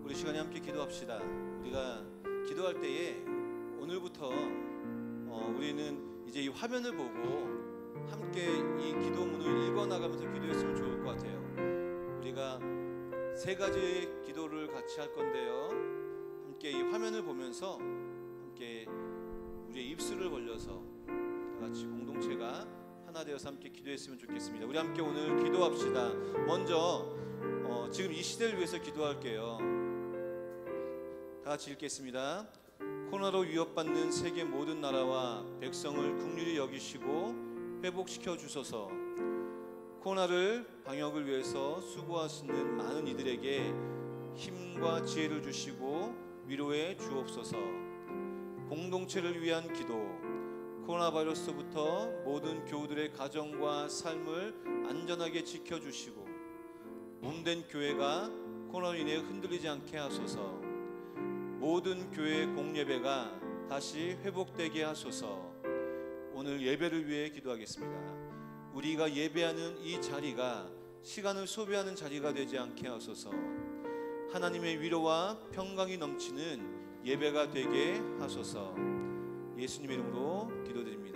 우리 시간에 함께 기도합시다. 우리가 기도할 때에 오늘부터 우리는 이제 이 화면을 보고 함께 이 기도문을 읽어나가면서 기도했으면 좋을 것 같아요. 우리가 세 가지의 기도를 같이 할 건데요, 함께 이 화면을 보면서 함께 우리의 입술을 벌려서 다 같이 공동체가 하나 되어서 함께 기도했으면 좋겠습니다. 우리 함께 오늘 기도합시다. 먼저 지금 이 시대를 위해서 기도할게요. 다 같이 읽겠습니다. 코로나로 위협받는 세계 모든 나라와 백성을 긍휼히 여기시고 회복시켜 주소서. 코로나를 방역을 위해서 수고하시는 많은 이들에게 힘과 지혜를 주시고 위로해 주옵소서. 공동체를 위한 기도. 코로나 바이러스부터 모든 교우들의 가정과 삶을 안전하게 지켜주시고 몸된 교회가 코로나로 인해 흔들리지 않게 하소서. 모든 교회 공예배가 다시 회복되게 하소서. 오늘 예배를 위해 기도하겠습니다. 우리가 예배하는 이 자리가 시간을 소비하는 자리가 되지 않게 하소서. 하나님의 위로와 평강이 넘치는 예배가 되게 하소서. 예수님 이름으로 기도드립니다.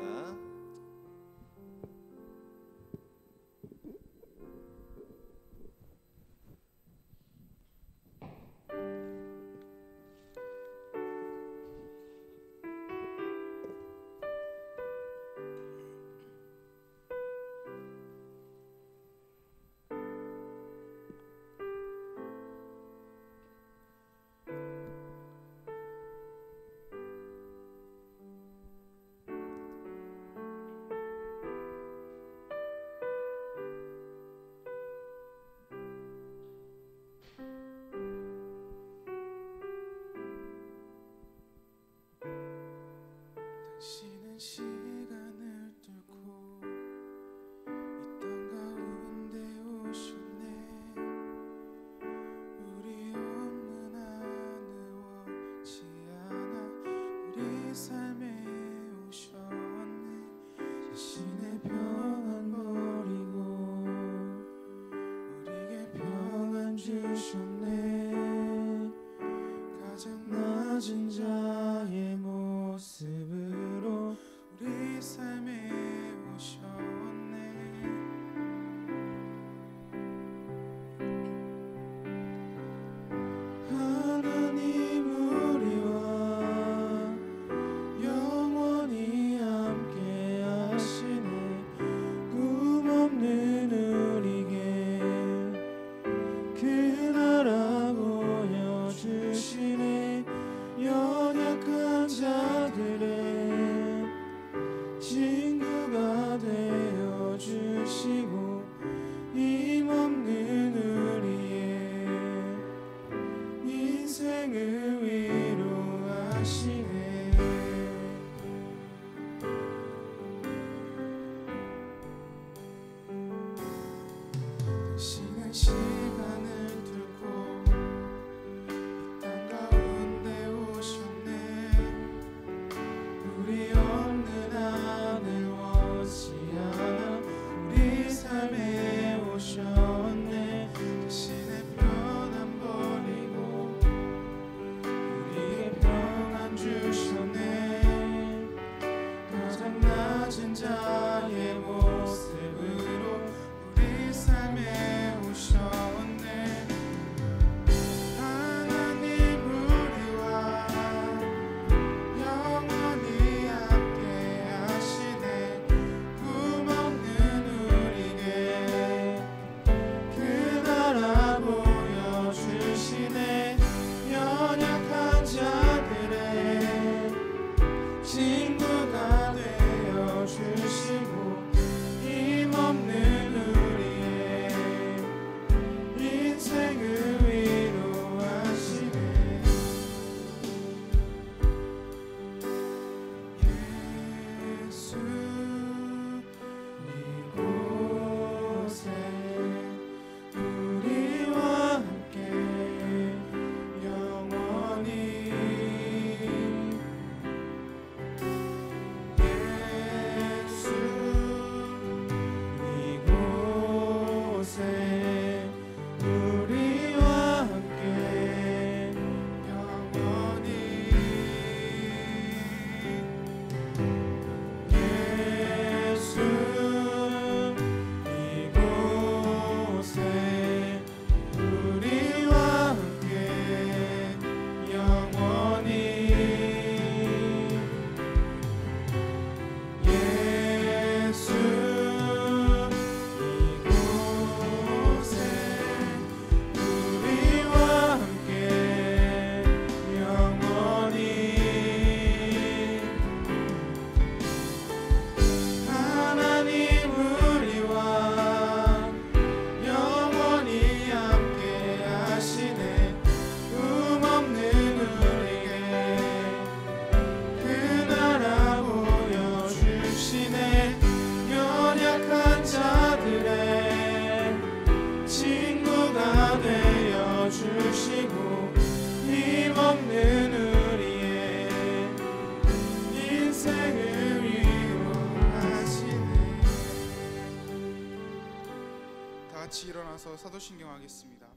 신경하겠습니다.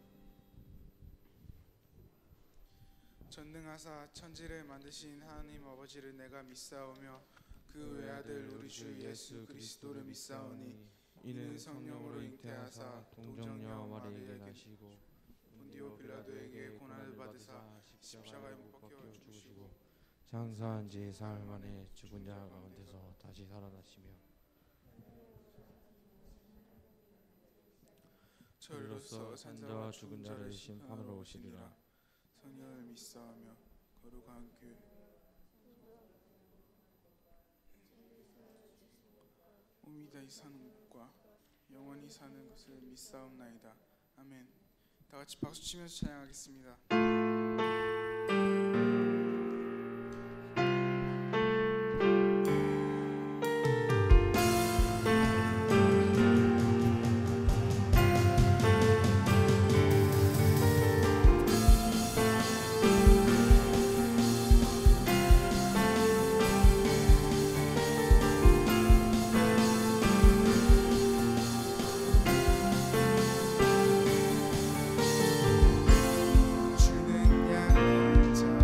전능하사 천지를 만드신 하나님 아버지를 내가 믿사오며 그 외아들 우리 주 예수 그리스도를 믿사오니 이는 성령으로 잉태하사 동정녀 마리아에게 나시고 본디오 빌라도에게 고난을 받으사 십자가에 못 박혀 죽으시고 장사한 지 사흘 만에 죽은 자 가운데서 다시 살아나시며 저희로서 산자와 죽은 자를 심판하러 오시리라. 성령을 믿사오며 거룩한 교회 몸이 다시 사는 것과 영원히 사는 것을 믿사옵나이다. 아멘. 다 같이 박수 치면서 찬양하겠습니다. 주는 양자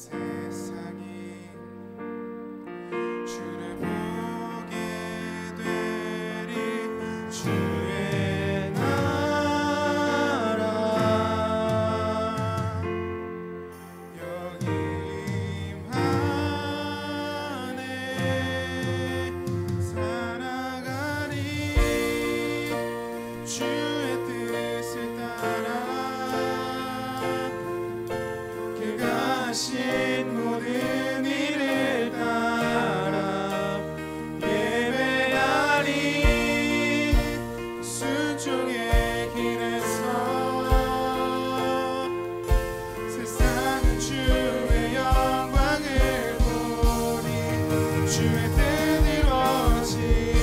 세상이 주를 보게 되리 주의 나라 여기 임하네 살아가리 주의 뜻을 따라 그가 하신 모든 일을 따라 예배하리 순종의 길에서 세상은 주의 영광을 보니 주의 뜻 이루어지니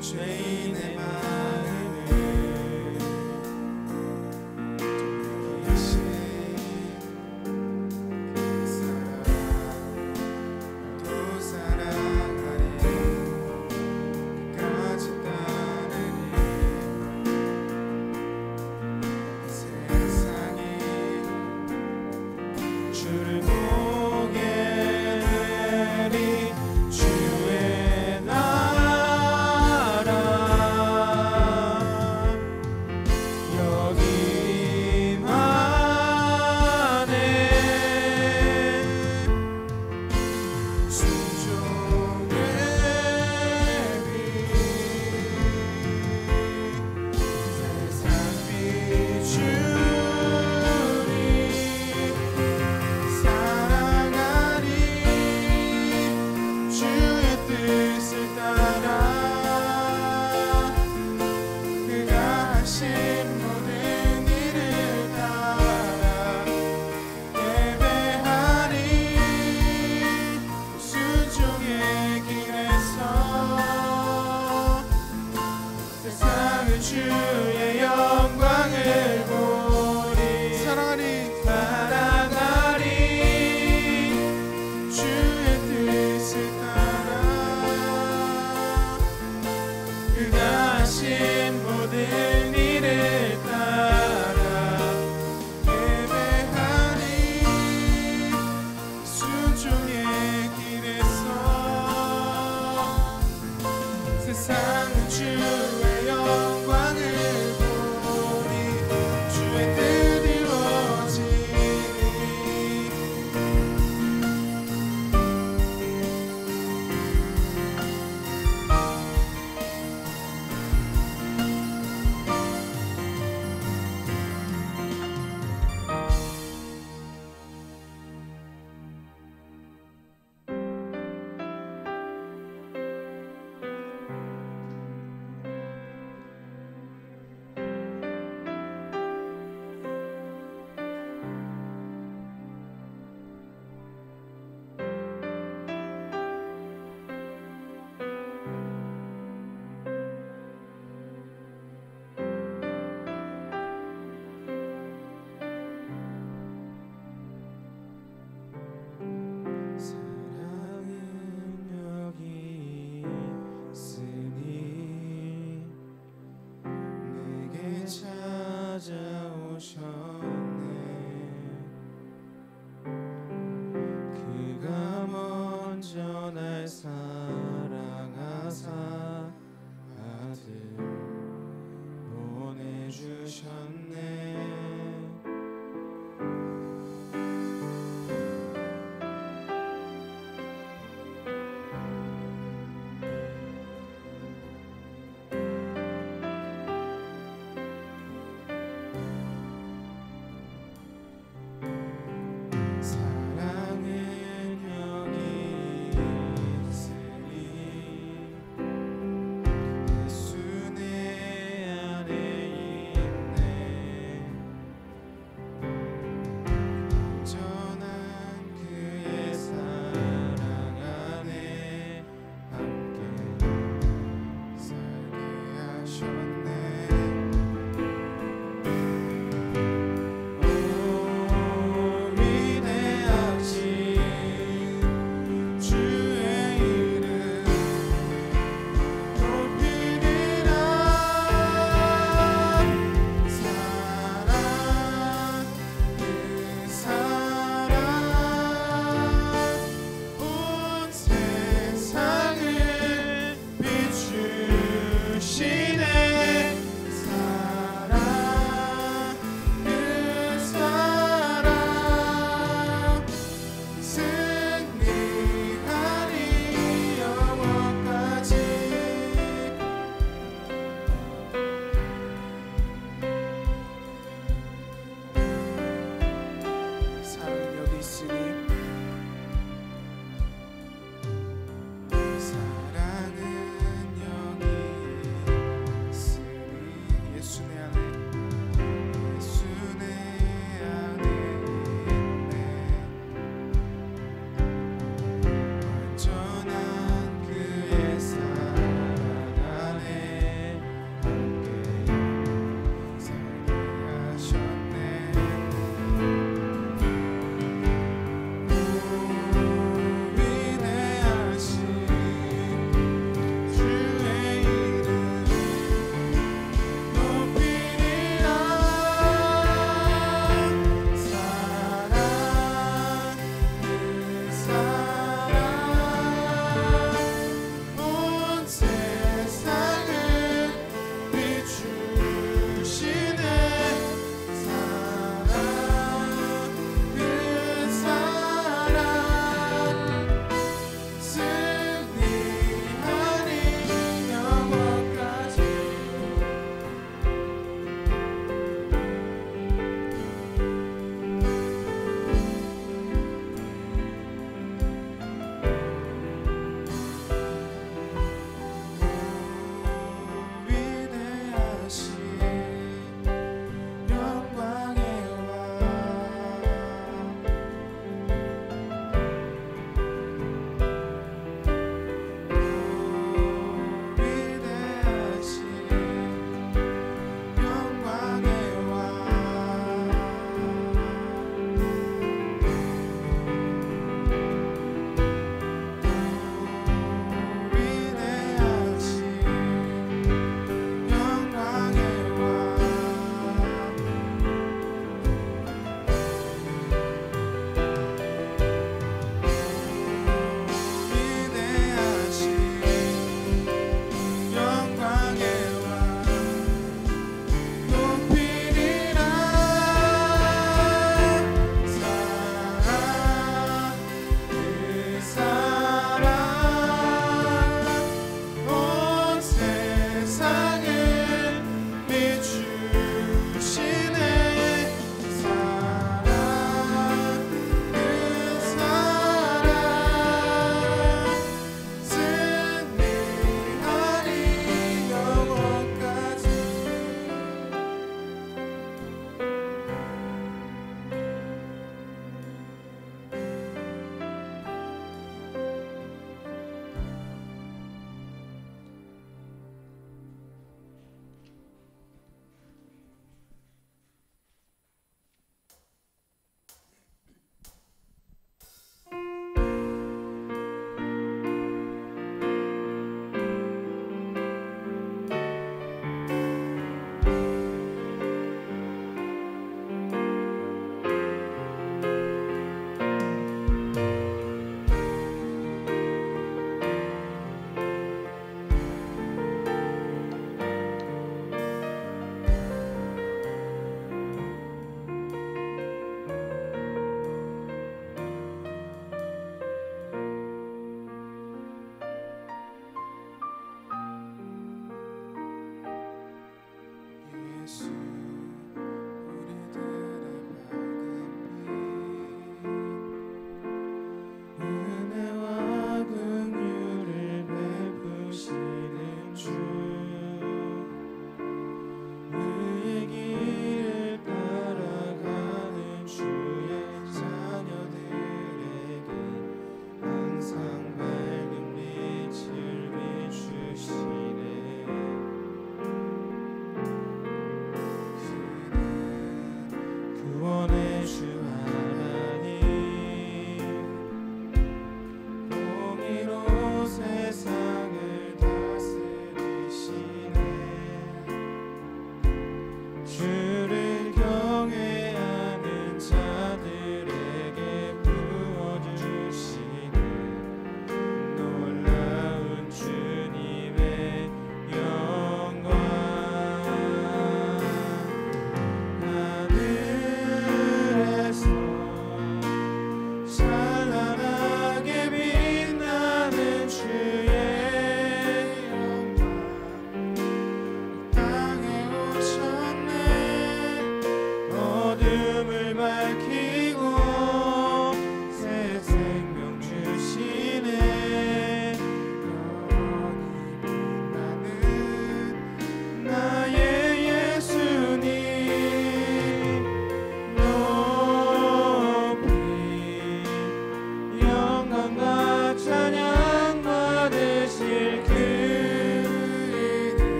죄인의 마음을 돌리신 그 사랑 또 사랑하리 끝까지 따르리 세상이 주를 보게 되리 주의 나라 여기 임하네 순종의 빛 세상 비추리 사랑의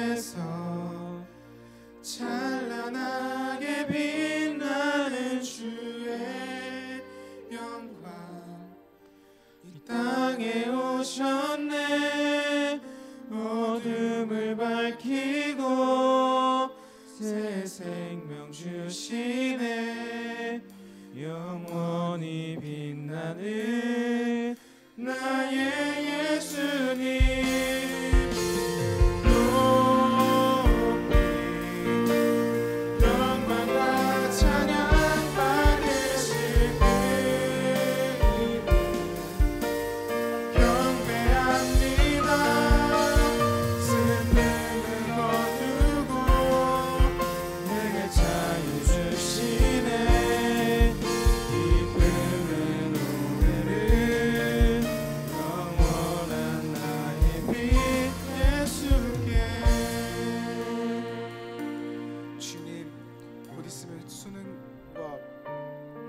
하늘에서 찬란하게 빛나는 주의 영광 이 땅에 오셨네. 어둠을 밝히고 새 생명 주시네. 영원히 빛나는 나의 예수님.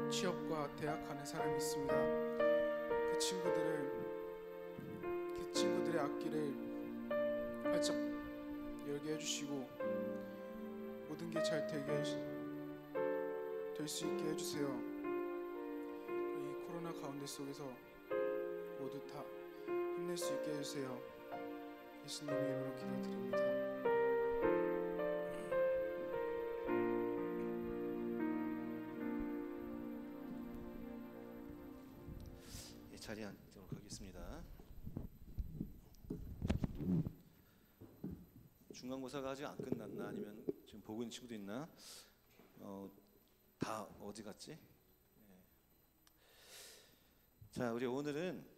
취업과 대학 가는 사람이 있습니다. 그 친구들의 앞길을 활짝 열게 해주시고 모든 게 잘 될 수 있게 해주세요. 이 코로나 가운데 속에서 모두 다 힘낼 수 있게 해주세요. 예수님의 이름으로 기도드립니다. 자리에 앉도록 하겠습니다. 중간고사가 아직 안 끝났나? 아니면 지금 보고 있는 친구도 있나? 다 어디 갔지? 네. 자, 우리 오늘은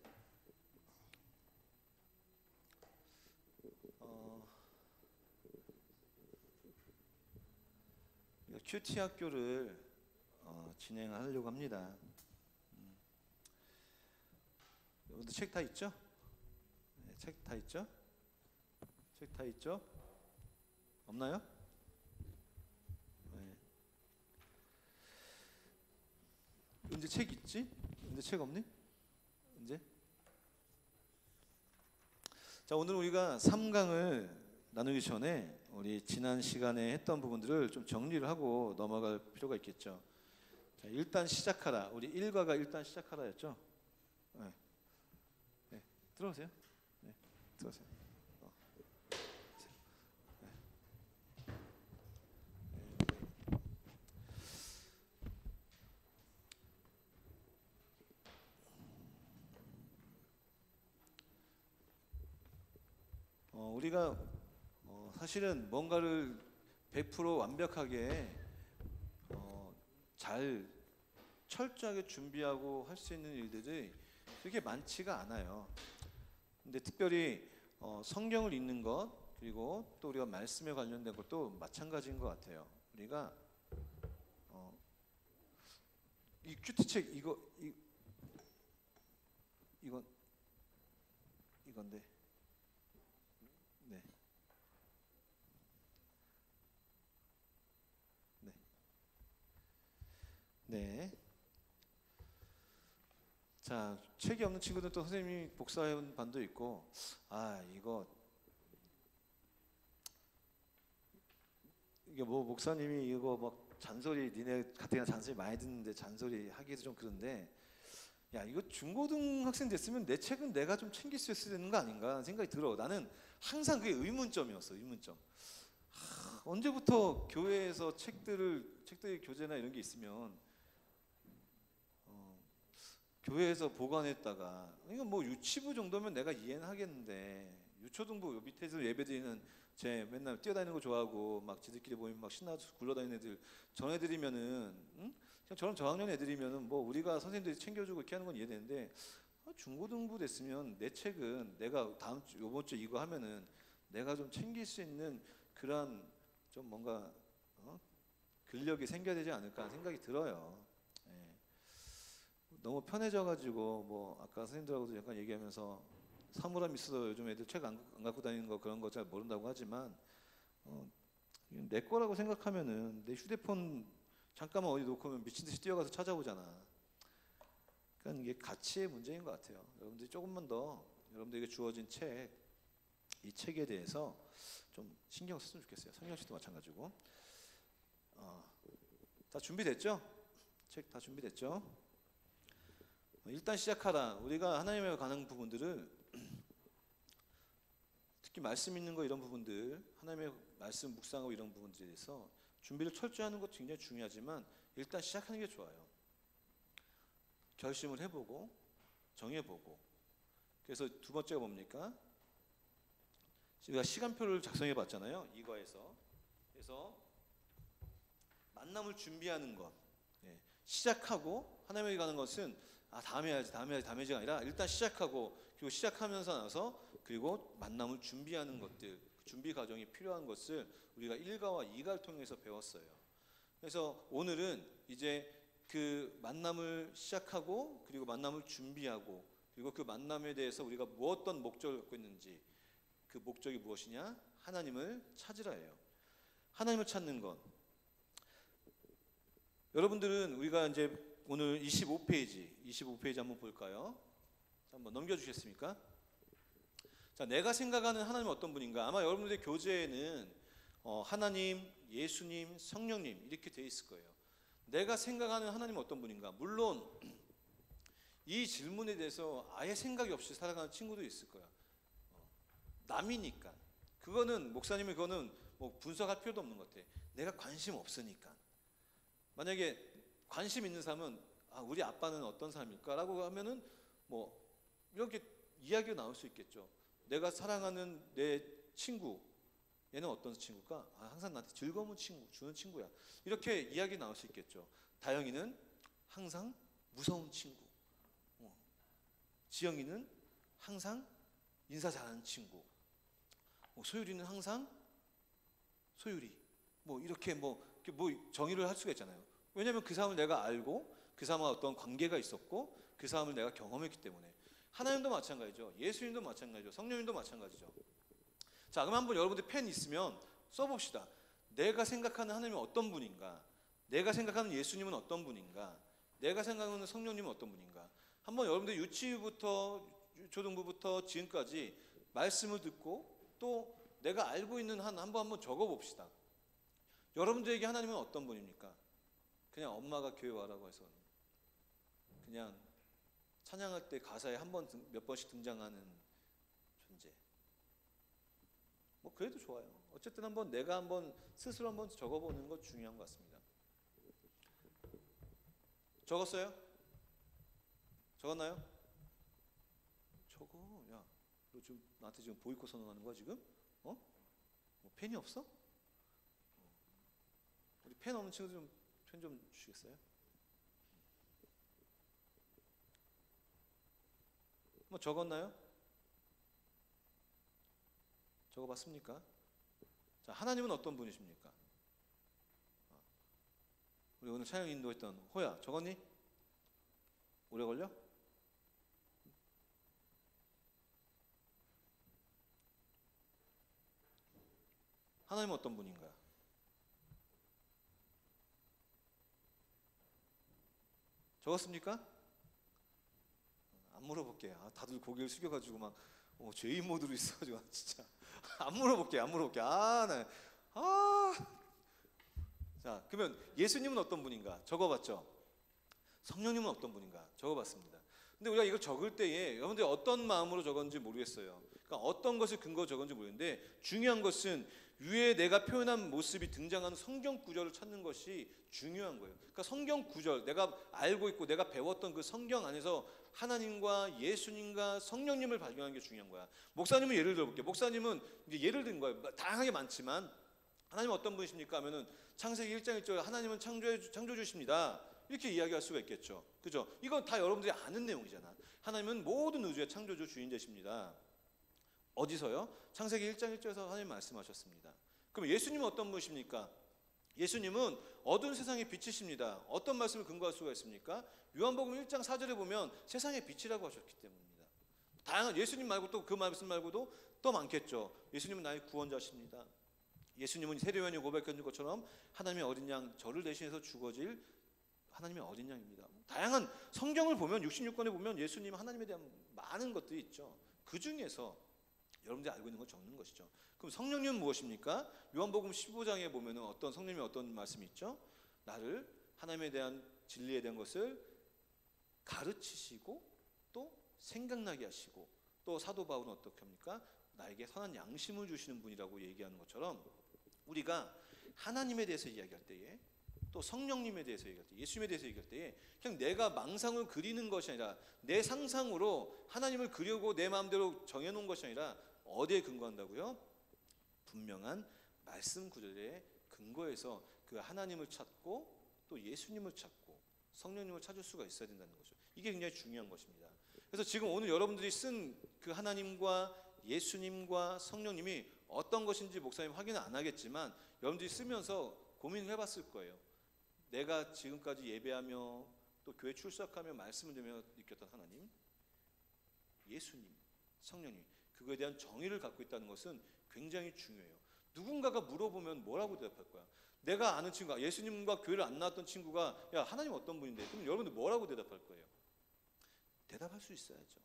큐티 학교를 진행하려고 합니다. 여러분들 책 다 있죠? 네, 책 다 있죠? 책 다 있죠? 없나요? 네. 은재 책 있지? 은재 책 없니? 은재? 자, 오늘 우리가 3강을 나누기 전에 우리 지난 시간에 했던 부분들을 좀 정리를 하고 넘어갈 필요가 있겠죠. 자, 일단 시작하라. 우리 1과가 일단 시작하라였죠? 네. 네, 들어오세요. 네, 들어오세요. 네. 우리가 사실은 뭔가를 100% 완벽하게 잘 철저하게 준비하고 할 수 있는 일들이 그렇게 많지가 않아요. 근데 특별히 성경을 읽는 것 그리고 또 우리가 말씀에 관련된 것도 마찬가지인 것 같아요. 우리가 이 큐티책 이건데 네. 네. 네. 자, 책이 없는 친구들 또 선생님이 복사해온 반도 있고, 이게 뭐 목사님이 이거 막 잔소리 니네 가뜩이나 잔소리 많이 듣는데 잔소리 하기도 좀 그런데, 야 이거 중고등학생 됐으면 내 책은 내가 좀 챙길 수 있어야 되는 거 아닌가 하는 생각이 들어. 나는 항상 그게 의문점이었어. 의문점. 언제부터 교회에서 책들의 교재나 이런 게 있으면 교회에서 보관했다가, 이건 뭐 유치부 정도면 내가 이해는 하겠는데, 유초등부 밑에서 예배드리는 제 맨날 뛰어다니는 거 좋아하고 막 지들끼리 모이면 막 신나서 굴러다니는 애들, 전 애들이면은 그냥 저런 저학년 애들이면은 뭐 우리가 선생님들이 챙겨주고 이렇게 하는 건 이해되는데, 중고등부 됐으면 내 책은 내가 요번 주 이거 하면은 내가 좀 챙길 수 있는 그런 좀 뭔가 근력이 생겨야 되지 않을까 하는 생각이 들어요. 너무 편해져가지고 뭐 아까 선생님들하고도 약간 얘기하면서 사물함 있어서 요즘 애들 책 안 갖고 다니는 거 그런 거 잘 모른다고 하지만 내 거라고 생각하면은 내 휴대폰 잠깐만 어디 놓고 오면 미친 듯이 뛰어가서 찾아보잖아. 그러니까 이게 가치의 문제인 것 같아요. 여러분들이 조금만 더 여러분들에게 주어진 책, 이 책에 대해서 좀 신경 썼으면 좋겠어요. 성경 씨도 마찬가지고. 다 준비됐죠? 책 다 준비됐죠? 일단 시작하라. 우리가 하나님에 관한 부분들을 특히 말씀 있는 거 이런 부분들, 하나님의 말씀 묵상하고 이런 부분들에 대해서 준비를 철저히 하는 것도 굉장히 중요하지만 일단 시작하는 게 좋아요. 결심을 해보고 정해보고. 그래서 두 번째가 뭡니까? 우리가 시간표를 작성해 봤잖아요. 이거에서. 그래서 만남을 준비하는 것. 예. 시작하고 하나님에게 가는 것은 다음에 해야지 다음에 해야지가 아니라 일단 시작하고 그리고 시작하면서 나서 그리고 만남을 준비하는 것들, 준비 과정이 필요한 것을 우리가 1가와 2가를 통해서 배웠어요. 그래서 오늘은 이제 그 만남을 시작하고 그리고 만남을 준비하고 그리고 그 만남에 대해서 우리가 어떤 목적을 갖고 있는지, 그 목적이 무엇이냐? 하나님을 찾으라예요. 하나님을 찾는 것. 여러분들은 우리가 이제 오늘 25페이지 한번 볼까요? 한번 넘겨주시겠습니까? 자, 내가 생각하는 하나님은 어떤 분인가? 아마 여러분들의 교재에는 하나님, 예수님, 성령님 이렇게 돼 있을 거예요. 내가 생각하는 하나님은 어떤 분인가? 물론 이 질문에 대해서 아예 생각이 없이 살아가는 친구도 있을 거야. 남이니까. 그거는 목사님이 그거는 뭐 분석할 필요도 없는 것 같아. 내가 관심 없으니까. 만약에 관심 있는 사람은 우리 아빠는 어떤 사람일까라고 하면은 뭐 이렇게 이야기가 나올 수 있겠죠. 내가 사랑하는 내 친구, 얘는 어떤 친구일까? 항상 나한테 즐거움을 주는 친구야. 이렇게 이야기 나올 수 있겠죠. 다영이는 항상 무서운 친구. 지영이는 항상 인사 잘하는 친구. 소율이는 항상 소율이. 이렇게 정의를 할 수가 있잖아요. 왜냐하면 그 사람을 내가 알고 그 사람과 어떤 관계가 있었고 그 사람을 내가 경험했기 때문에. 하나님도 마찬가지죠. 예수님도 마찬가지죠. 성령님도 마찬가지죠. 자, 그럼 한번 여러분들 펜 있으면 써봅시다. 내가 생각하는 하나님은 어떤 분인가? 내가 생각하는 예수님은 어떤 분인가? 내가 생각하는 성령님은 어떤 분인가? 한번 여러분들 유치부부터 초등부부터 지금까지 말씀을 듣고 또 내가 알고 있는 한번 적어봅시다. 여러분들에게 하나님은 어떤 분입니까? 그냥 엄마가 교회 와라고 해서 그냥 찬양할 때 가사에 몇 번씩 등장하는 존재. 그래도 좋아요. 어쨌든 내가 스스로 한번 적어보는 것 중요한 것 같습니다. 적었어요? 적었나요? 적어. 야, 너 지금 나한테 지금 보이콧 선언하는 거야 지금? 펜이 없어? 우리 펜 없는 친구들 펜 좀 주시겠어요? 적었나요? 적어봤습니까? 자, 하나님은 어떤 분이십니까? 우리 오늘 찬양 인도했던 호야, 적었니? 오래 걸려? 하나님은 어떤 분인가? 적었습니까? 안 물어볼게. 다들 고개를 숙여가지고 막 죄인 모드로 있어가지고 진짜 안 물어볼게. 네. 자, 그러면 예수님은 어떤 분인가? 적어봤죠. 성령님은 어떤 분인가? 적어봤습니다. 근데 우리가 이걸 적을 때에 여러분들이 어떤 마음으로 적었는지 모르겠어요. 그러니까 어떤 것을 근거로 적었는지 모르겠는데 중요한 것은 위에 내가 표현한 모습이 등장하는 성경 구절을 찾는 것이 중요한 거예요. 그러니까 성경 구절, 내가 알고 있고 내가 배웠던 그 성경 안에서 하나님과 예수님과 성령님을 발견하는 게 중요한 거야. 목사님은 예를 들어볼게요. 목사님은 이제 예를 든 거예요. 다양하게 많지만 하나님은 어떤 분이십니까? 하면은 창세기 1장 1절 하나님은 창조주십니다. 이렇게 이야기할 수가 있겠죠. 그죠? 이건 다 여러분들이 아는 내용이잖아. 하나님은 모든 우주의 창조주 주인 되십니다. 어디서요? 창세기 1장 1절에서 하나님 말씀하셨습니다. 그럼 예수님은 어떤 분이십니까? 예수님은 어두운 세상의 빛이십니다. 어떤 말씀을 근거할 수가 있습니까? 요한복음 1장 4절에 보면 세상의 빛이라고 하셨기 때문입니다. 다양한 예수님 말고 또 그 말씀 말고도 또 많겠죠. 예수님은 나의 구원자십니다. 예수님은 세례요한이 고백한 것처럼 하나님의 어린 양 저를 대신해서 죽어질 하나님의 어린 양입니다. 다양한 성경을 보면 66권에 보면 예수님 하나님에 대한 많은 것들이 있죠. 그 중에서 여러분들이 알고 있는 걸 적는 것이죠. 그럼 성령님은 무엇입니까? 요한복음 15장에 보면 어떤 성령님의 어떤 말씀이 있죠? 나를 하나님에 대한 진리에 대한 것을 가르치시고 또 생각나게 하시고 또 사도 바울은 어떻게 합니까? 나에게 선한 양심을 주시는 분이라고 얘기하는 것처럼 우리가 하나님에 대해서 이야기할 때에 또 성령님에 대해서 얘기할 때 예수님에 대해서 얘기할 때에 그냥 내가 망상을 그리는 것이 아니라 내 상상으로 하나님을 그리고 내 마음대로 정해놓은 것이 아니라 어디에 근거한다고요? 분명한 말씀 구절에 근거해서 그 하나님을 찾고 또 예수님을 찾고 성령님을 찾을 수가 있어야 된다는 거죠. 이게 굉장히 중요한 것입니다. 그래서 지금 오늘 여러분들이 쓴 그 하나님과 예수님과 성령님이 어떤 것인지 목사님 확인은 안 하겠지만 여러분들이 쓰면서 고민을 해봤을 거예요. 내가 지금까지 예배하며 또 교회 출석하며 말씀을 들으며 느꼈던 하나님, 예수님, 성령님, 그거에 대한 정의를 갖고 있다는 것은 굉장히 중요해요. 누군가가 물어보면 뭐라고 대답할 거야? 내가 아는 친구가 예수님과 교회를 안 나왔던 친구가 야 하나님 어떤 분인데? 그럼 여러분들 뭐라고 대답할 거예요? 대답할 수 있어야죠.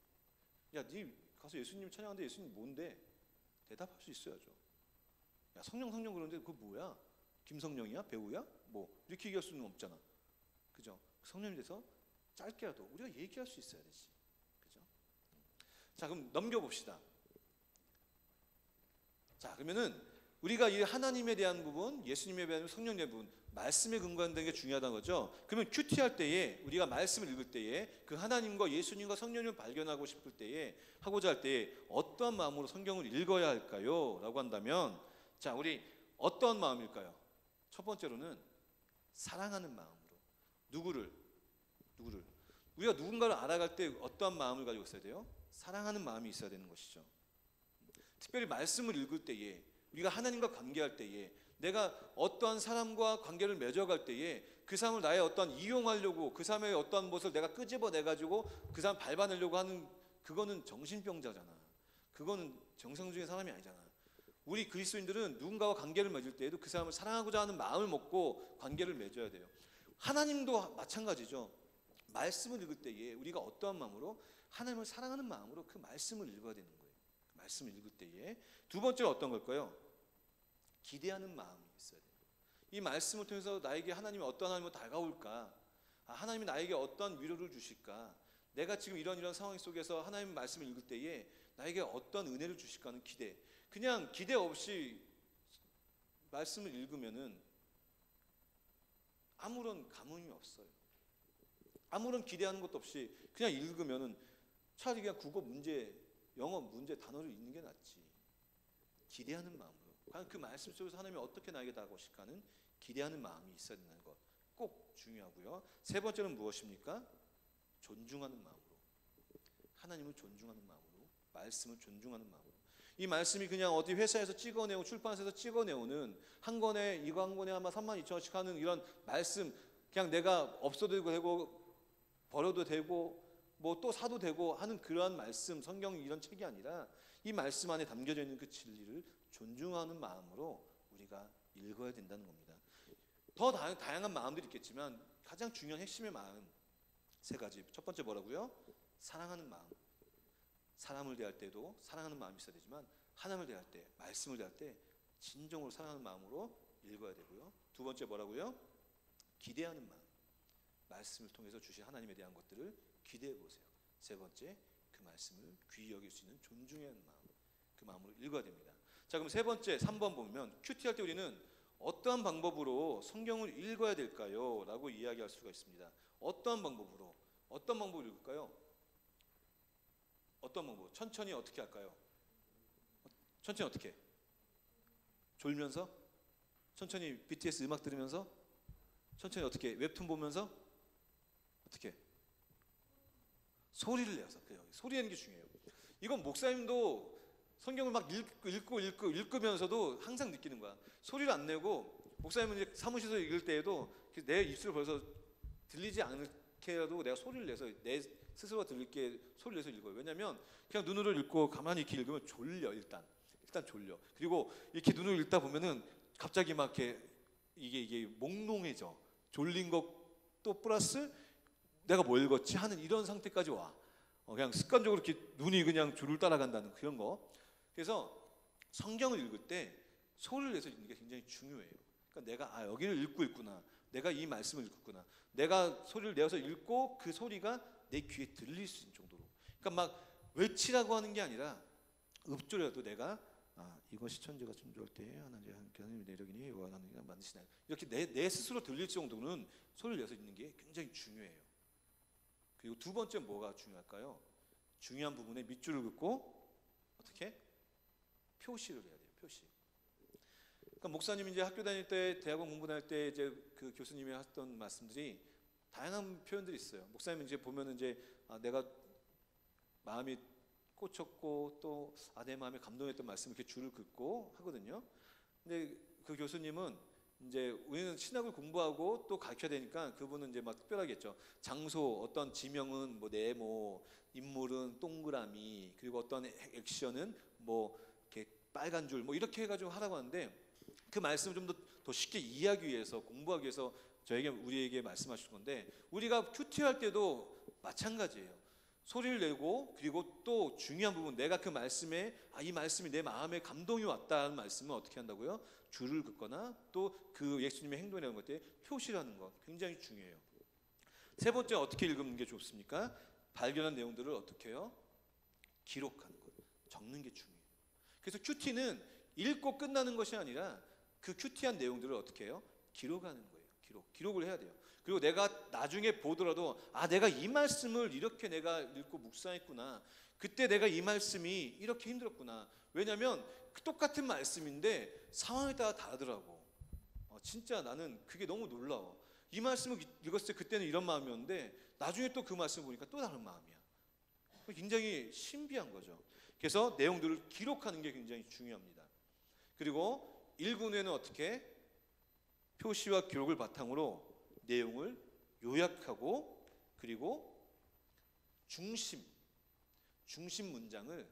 야 네 가서 예수님 찬양하는데 예수님 뭔데? 대답할 수 있어야죠. 야 성령 그러는데 그거 뭐야? 김성령이야? 배우야? 뭐 이렇게 얘기할 수는 없잖아. 그죠? 성령에 대해서 짧게라도 우리가 얘기할 수 있어야 되지. 그죠? 자 그럼 넘겨봅시다. 자 그러면은 우리가 이 하나님에 대한 부분, 예수님에 대한 성령에 대한 부분, 말씀에 근거한다는 게 중요하다는 거죠. 그러면 큐티할 때에 우리가 말씀을 읽을 때에 그 하나님과 예수님과 성령님을 발견하고 싶을 때에 하고자 할 때에 어떠한 마음으로 성경을 읽어야 할까요? 라고 한다면 자 우리 어떠한 마음일까요? 첫 번째로는 사랑하는 마음으로 누구를 우리가 누군가를 알아갈 때 어떠한 마음을 가지고 있어야 돼요? 사랑하는 마음이 있어야 되는 것이죠. 특별히 말씀을 읽을 때에 우리가 하나님과 관계할 때에 내가 어떠한 사람과 관계를 맺어갈 때에 그 사람을 나의 어떠한 이용하려고 그 사람의 어떠한 것을 내가 끄집어내가지고 그 사람 밟아내려고 하는 그거는 정신병자잖아. 그거는 정상적인 사람이 아니잖아. 우리 그리스도인들은 누군가와 관계를 맺을 때에도 그 사람을 사랑하고자 하는 마음을 먹고 관계를 맺어야 돼요. 하나님도 마찬가지죠. 말씀을 읽을 때에 우리가 어떠한 마음으로 하나님을 사랑하는 마음으로 그 말씀을 읽어야 되는 거예요. 말씀을 읽을 때에 두 번째는 어떤 걸까요? 기대하는 마음이 있어야 돼요. 이 말씀을 통해서 나에게 하나님이 어떤 하나님으로 다가올까? 하나님이 나에게 어떤 위로를 주실까? 내가 지금 이런 상황 속에서 하나님 말씀을 읽을 때에 나에게 어떤 은혜를 주실까 하는 기대. 그냥 기대 없이 말씀을 읽으면은 아무런 감흥이 없어요. 아무런 기대하는 것도 없이 그냥 읽으면은 차라리 그냥 국어 문제, 영어 문제 단어를 읽는 게 낫지. 기대하는 마음으로. 과연 그 말씀 속에서 하나님이 어떻게 나에게 다가오실까 하는 기대하는 마음이 있어야 된다는 것. 꼭 중요하고요. 세 번째는 무엇입니까? 존중하는 마음으로. 하나님을 존중하는 마음으로. 말씀을 존중하는 마음으로. 이 말씀이 그냥 어디 회사에서 찍어내고 출판사에서 찍어내오는 한 권에 이거 한 권에 아마 32,000원씩 하는 이런 말씀 그냥 내가 없어도 되고 버려도 되고 뭐 또 사도 되고 하는 그러한 말씀 성경 이런 책이 아니라 이 말씀 안에 담겨져 있는 그 진리를 존중하는 마음으로 우리가 읽어야 된다는 겁니다. 더 다양한 마음들이 있겠지만 가장 중요한 핵심의 마음 세 가지. 첫 번째 뭐라고요? 사랑하는 마음. 사람을 대할 때도 사랑하는 마음이 있어야 되지만 하나님을 대할 때, 말씀을 대할 때 진정으로 사랑하는 마음으로 읽어야 되고요. 두 번째 뭐라고요? 기대하는 마음. 말씀을 통해서 주신 하나님에 대한 것들을 기대해 보세요. 세 번째, 그 말씀을 귀히 여길 수 있는 존중의 마음. 그 마음으로 읽어야 됩니다. 자, 그럼 세 번째, 3번 보면 큐티할 때 우리는 어떠한 방법으로 성경을 읽어야 될까요? 라고 이야기할 수가 있습니다. 어떤 방법으로 읽을까요? 어떤 방법? 천천히 어떻게 할까요? 천천히 어떻게? 졸면서? 천천히 BTS 음악 들으면서? 천천히 어떻게? 웹툰 보면서? 어떻게? 소리를 내서. 그래요. 소리 내는 게 중요해요. 이건 목사님도 성경을 막 읽으면서도 항상 느끼는 거야. 소리를 안 내고 목사님은 이제 사무실에서 읽을 때에도 내 입술을 벌써 들리지 않게라도 내가 소리를 내서 내 스스로가 들릴게 소리를 내서 읽어요. 왜냐하면 그냥 눈으로 읽고 가만히 이렇게 읽으면 졸려. 일단 졸려. 그리고 이렇게 눈으로 읽다 보면은 갑자기 막 이렇게 이게 몽롱해져. 졸린 것 또 플러스 내가 뭘 읽었지 하는 이런 상태까지 와. 그냥 습관적으로 이렇게 눈이 그냥 줄을 따라간다는 그런 거. 그래서 성경을 읽을 때 소리를 내서 읽는 게 굉장히 중요해요. 그러니까 내가 여기를 읽고 있구나. 내가 이 말씀을 읽었구나. 내가 소리를 내어서 읽고 그 소리가 내 귀에 들릴 수 있는 정도로. 그러니까 막 외치라고 하는 게 아니라 읍조라도 내가 이것이 천지가 창조할 때에 하나님의 내력이니 여호와 하나님이 만드시나요. 이렇게 내 스스로 들릴 정도는 소리를 내서 읽는 게 굉장히 중요해요. 그리고 두 번째 뭐가 중요할까요? 중요한 부분에 밑줄을 긋고 어떻게? 표시를 해야 돼요. 표시. 그러니까 목사님이 이제 학교 다닐 때, 대학원 공부 다닐 때 이제 그 교수님이 하셨던 말씀들이 다양한 표현들이 있어요. 목사님 이제 보면은 이제 내가 마음이 꽂혔고 또 내 마음에 감동했던 말씀 이렇게 줄을 긋고 하거든요. 근데 그 교수님은 이제 우리는 신학을 공부하고 또 가르쳐야 되니까 그분은 이제 막 특별하겠죠. 장소, 어떤 지명은 뭐 네모, 인물은 동그라미, 그리고 어떤 액션은 뭐 이렇게 빨간 줄, 뭐 이렇게 해가지고 하라고 하는데 그 말씀을 좀 더 쉽게 이해하기 위해서 공부하기 위해서 우리에게 말씀하실 건데 우리가 큐티할 때도 마찬가지예요. 소리를 내고 그리고 또 중요한 부분 내가 그 말씀에 이 말씀이 내 마음에 감동이 왔다는 말씀은 어떻게 한다고요? 줄을 긋거나 또 그 예수님의 행동에 대한 것에 표시를 하는 것 굉장히 중요해요. 세 번째 어떻게 읽는 게 좋습니까? 발견한 내용들을 어떻게 해요? 기록하는 것, 적는 게 중요해요. 그래서 큐티는 읽고 끝나는 것이 아니라 그 큐티한 내용들을 어떻게 해요? 기록하는 거예요. 기록을 해야 돼요. 그리고 내가 나중에 보더라도 내가 이 말씀을 이렇게 내가 읽고 묵상했구나. 그때 내가 이 말씀이 이렇게 힘들었구나. 왜냐하면 똑같은 말씀인데 상황에 따라 다르더라고. 진짜 나는 그게 너무 놀라워. 이 말씀을 읽었을 때 그때는 이런 마음이었는데 나중에 또 그 말씀을 보니까 또 다른 마음이야. 굉장히 신비한 거죠. 그래서 내용들을 기록하는 게 굉장히 중요합니다. 그리고 읽은 후에는 어떻게? 표시와 기록을 바탕으로 내용을 요약하고 그리고 중심 문장을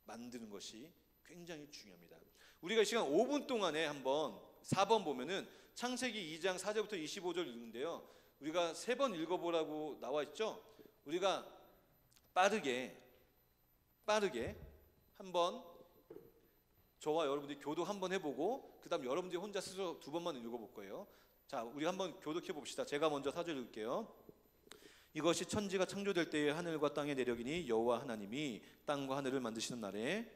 만드는 것이 굉장히 중요합니다. 우리가 시간 5분 동안에 한번 4번 보면은 창세기 2장 4절부터 25절 읽는데요. 우리가 3번 읽어보라고 나와 있죠. 우리가 빠르게 한번 저와 여러분들이 교독 한번 해보고 그 다음 여러분들이 혼자 스스로 2번만 읽어볼 거예요. 자, 우리 한번 교독해 봅시다. 제가 먼저 4절 읽을게요. 이것이 천지가 창조될 때에 하늘과 땅의 내력이니 여호와 하나님이 땅과 하늘을 만드시는 날에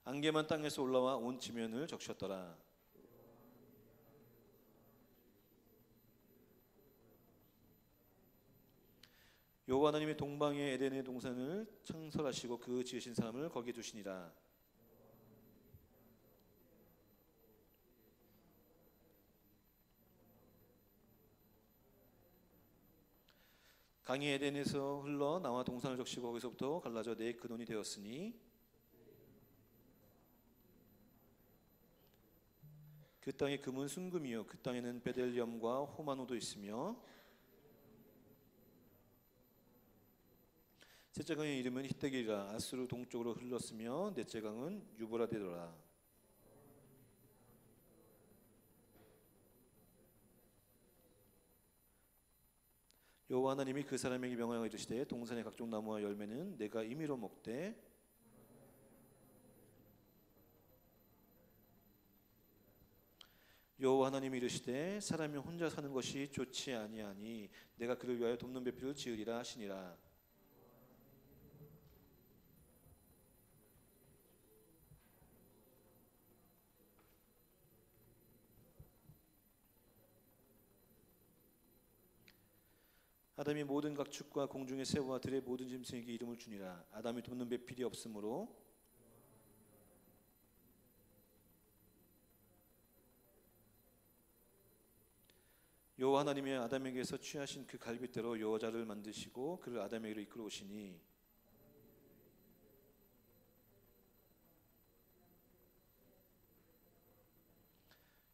안개만 땅에서 올라와 온 지면을 적셨더라. 여호와 하나님이 동방의 에덴의 동산을 창설하시고 그 지으신 사람을 거기에 두시니라. 강이 에덴에서 흘러 나와 동산을 적시고 거기서부터 갈라져 네 근원이 되었으니 그 땅의 금은 순금이요 그 땅에는 베델리엄과 호마노도 있으며 셋째 강의 이름은 히데길이라. 아수르 동쪽으로 흘렀으며 넷째 강은 유브라데더라. 여호와 하나님이 그 사람에게 명하여 이르시되 동산의 각종 나무와 열매는 내가 임의로 먹되 여호와 하나님이 이르시되 사람이 혼자 사는 것이 좋지 아니하니 내가 그를 위하여 돕는 배필을 지으리라 하시니라. 아담이 모든 각축과 공중의 새와 들의 모든 짐승에게 이름을 주니라. 아담이 돕는 배필이 없으므로 여호와 하나님이 아담에게서 취하신 그 갈빗대로 여자를 만드시고 그를 아담에게로 이끌어 오시니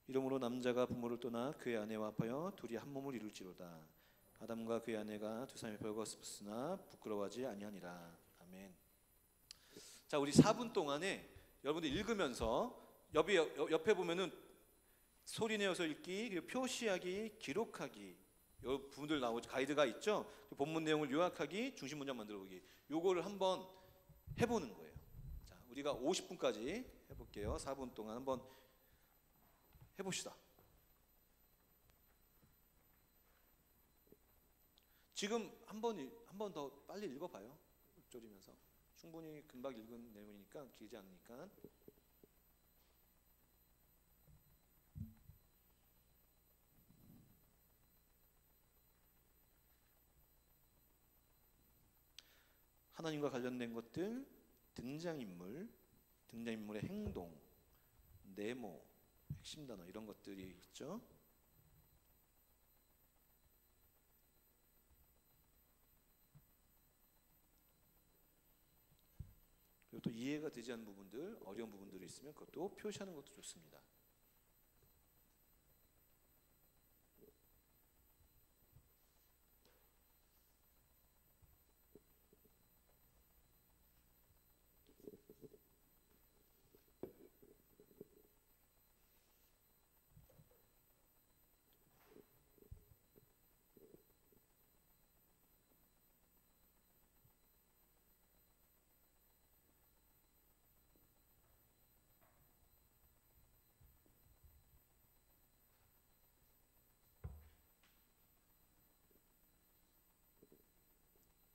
이러므로 남자가 부모를 떠나 그의 아내와 합하여 둘이 한 몸을 이룰지로다. 아담과 그의 아내가 두 사람이 벌거벗으나 부끄러워하지 아니하니라. 아멘. 자, 우리 4분 동안에 여러분들 읽으면서 옆에 보면은 소리 내어서 읽기, 그리고 표시하기, 기록하기, 요 부분들 나오죠. 가이드가 있죠. 본문 내용을 요약하기, 중심 문장 만들어 보기. 요거를 한번 해보는 거예요. 자, 우리가 50분까지 해볼게요. 4분 동안 한번 해봅시다. 지금 한 번 더 빨리 읽어봐요. 읊조리면서 충분히 금방 읽은 내용이니까 길지 않으니까. 하나님과 관련된 것들, 등장인물의 행동, 네모, 핵심 단어 이런 것들이 있죠. 그리고 또 이해가 되지 않는 부분들, 어려운 부분들이 있으면 그것도 표시하는 것도 좋습니다.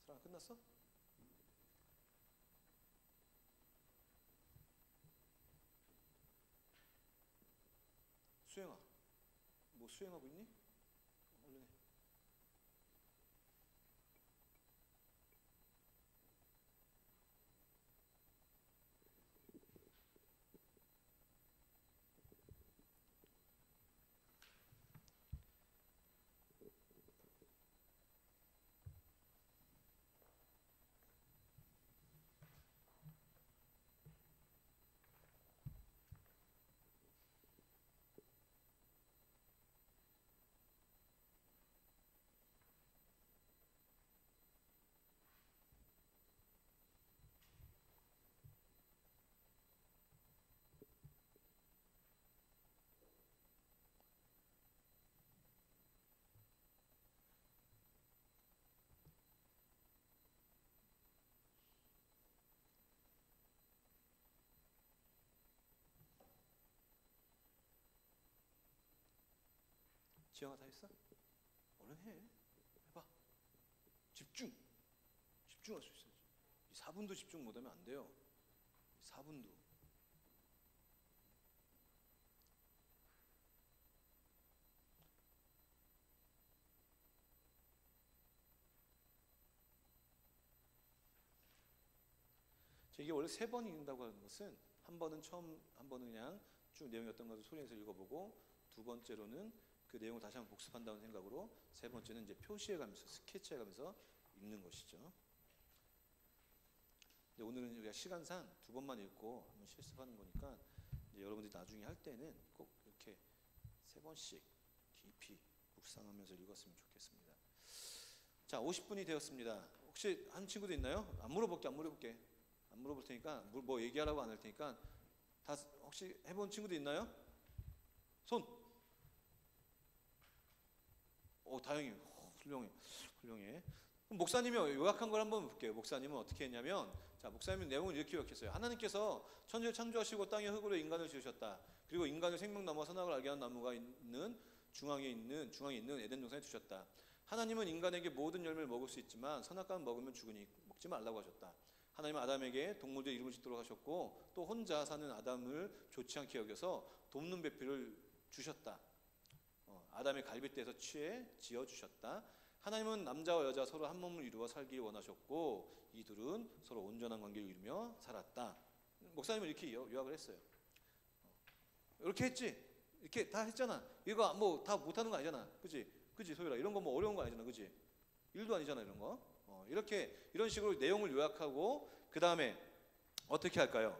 사랑 끝났어? 수영아, 뭐 수영하고 있니? 얼른 해. 지영아 다 했어? 얼른 해. 해봐. 집중할 수 있어야지. 4분도 집중 못하면 안 돼요. 4분도. 이게 원래 3번 읽는다고 하는 것은 한 번은 그냥 쭉 내용이 어떤 것을 소리내서 읽어보고, 두 번째로는 그 내용을 다시 한번 복습한다는 생각으로, 세 번째는 이제 표시해가면서 스케치해가면서 읽는 것이죠. 근데 오늘은 우리가 시간상 2번만 읽고 한번 실습하는 거니까 이제 여러분들이 나중에 할 때는 꼭 이렇게 3번씩 깊이 묵상하면서 읽었으면 좋겠습니다. 자, 50분이 되었습니다. 혹시 한 친구도 있나요? 안 물어볼게. 안 물어볼 테니까, 뭐 얘기하라고 안 할 테니까, 다 혹시 해본 친구도 있나요? 손. 다행히 훌륭해. 그럼 목사님이 요약한 걸 한번 볼게요. 목사님은 어떻게 했냐면, 자, 목사님은 내용을 이렇게 요약했어요. 하나님께서 천지를 창조하시고 땅의 흙으로 인간을 지으셨다. 그리고 인간을 생명나무와 선악을 알게 하는 나무가 있는 중앙에 있는 에덴 동산에 두셨다. 하나님은 인간에게 모든 열매를 먹을 수 있지만 선악과는 먹으면 죽으니 먹지 말라고 하셨다. 하나님은 아담에게 동물들 이름을 짓도록 하셨고, 또 혼자 사는 아담을 좋지 않게 여겨서 돕는 배필을 주셨다. 아담의 갈빗대에서 취해 지어주셨다. 하나님은 남자와 여자 서로 한 몸을 이루어 살기 원하셨고, 이 둘은 서로 온전한 관계를 이루며 살았다. 목사님은 이렇게 요약을 했어요. 이렇게 했지? 이렇게 다 했잖아. 이거 뭐 다 못하는 거 아니잖아. 그치 소율아? 이런 거 뭐 어려운 거 아니잖아. 그치? 일도 아니잖아 이런 거. 이런 식으로 내용을 요약하고, 그 다음에 어떻게 할까요?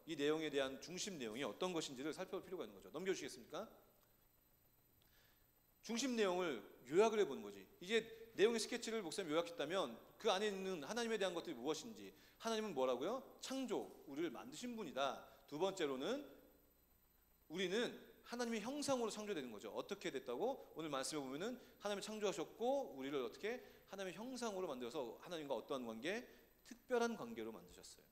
이 내용에 대한 중심 내용이 어떤 것인지를 살펴볼 필요가 있는 거죠. 넘겨주시겠습니까? 중심 내용을 요약을 해보는 거지. 이제 내용의 스케치를 목사님 요약했다면 그 안에 있는 하나님에 대한 것들이 무엇인지. 하나님은 뭐라고요? 창조, 우리를 만드신 분이다. 두 번째로는 우리는 하나님의 형상으로 창조되는 거죠. 어떻게 됐다고? 오늘 말씀에 보면은 하나님이 창조하셨고 우리를 어떻게? 하나님의 형상으로 만들어서 하나님과 어떠한 관계? 특별한 관계로 만드셨어요.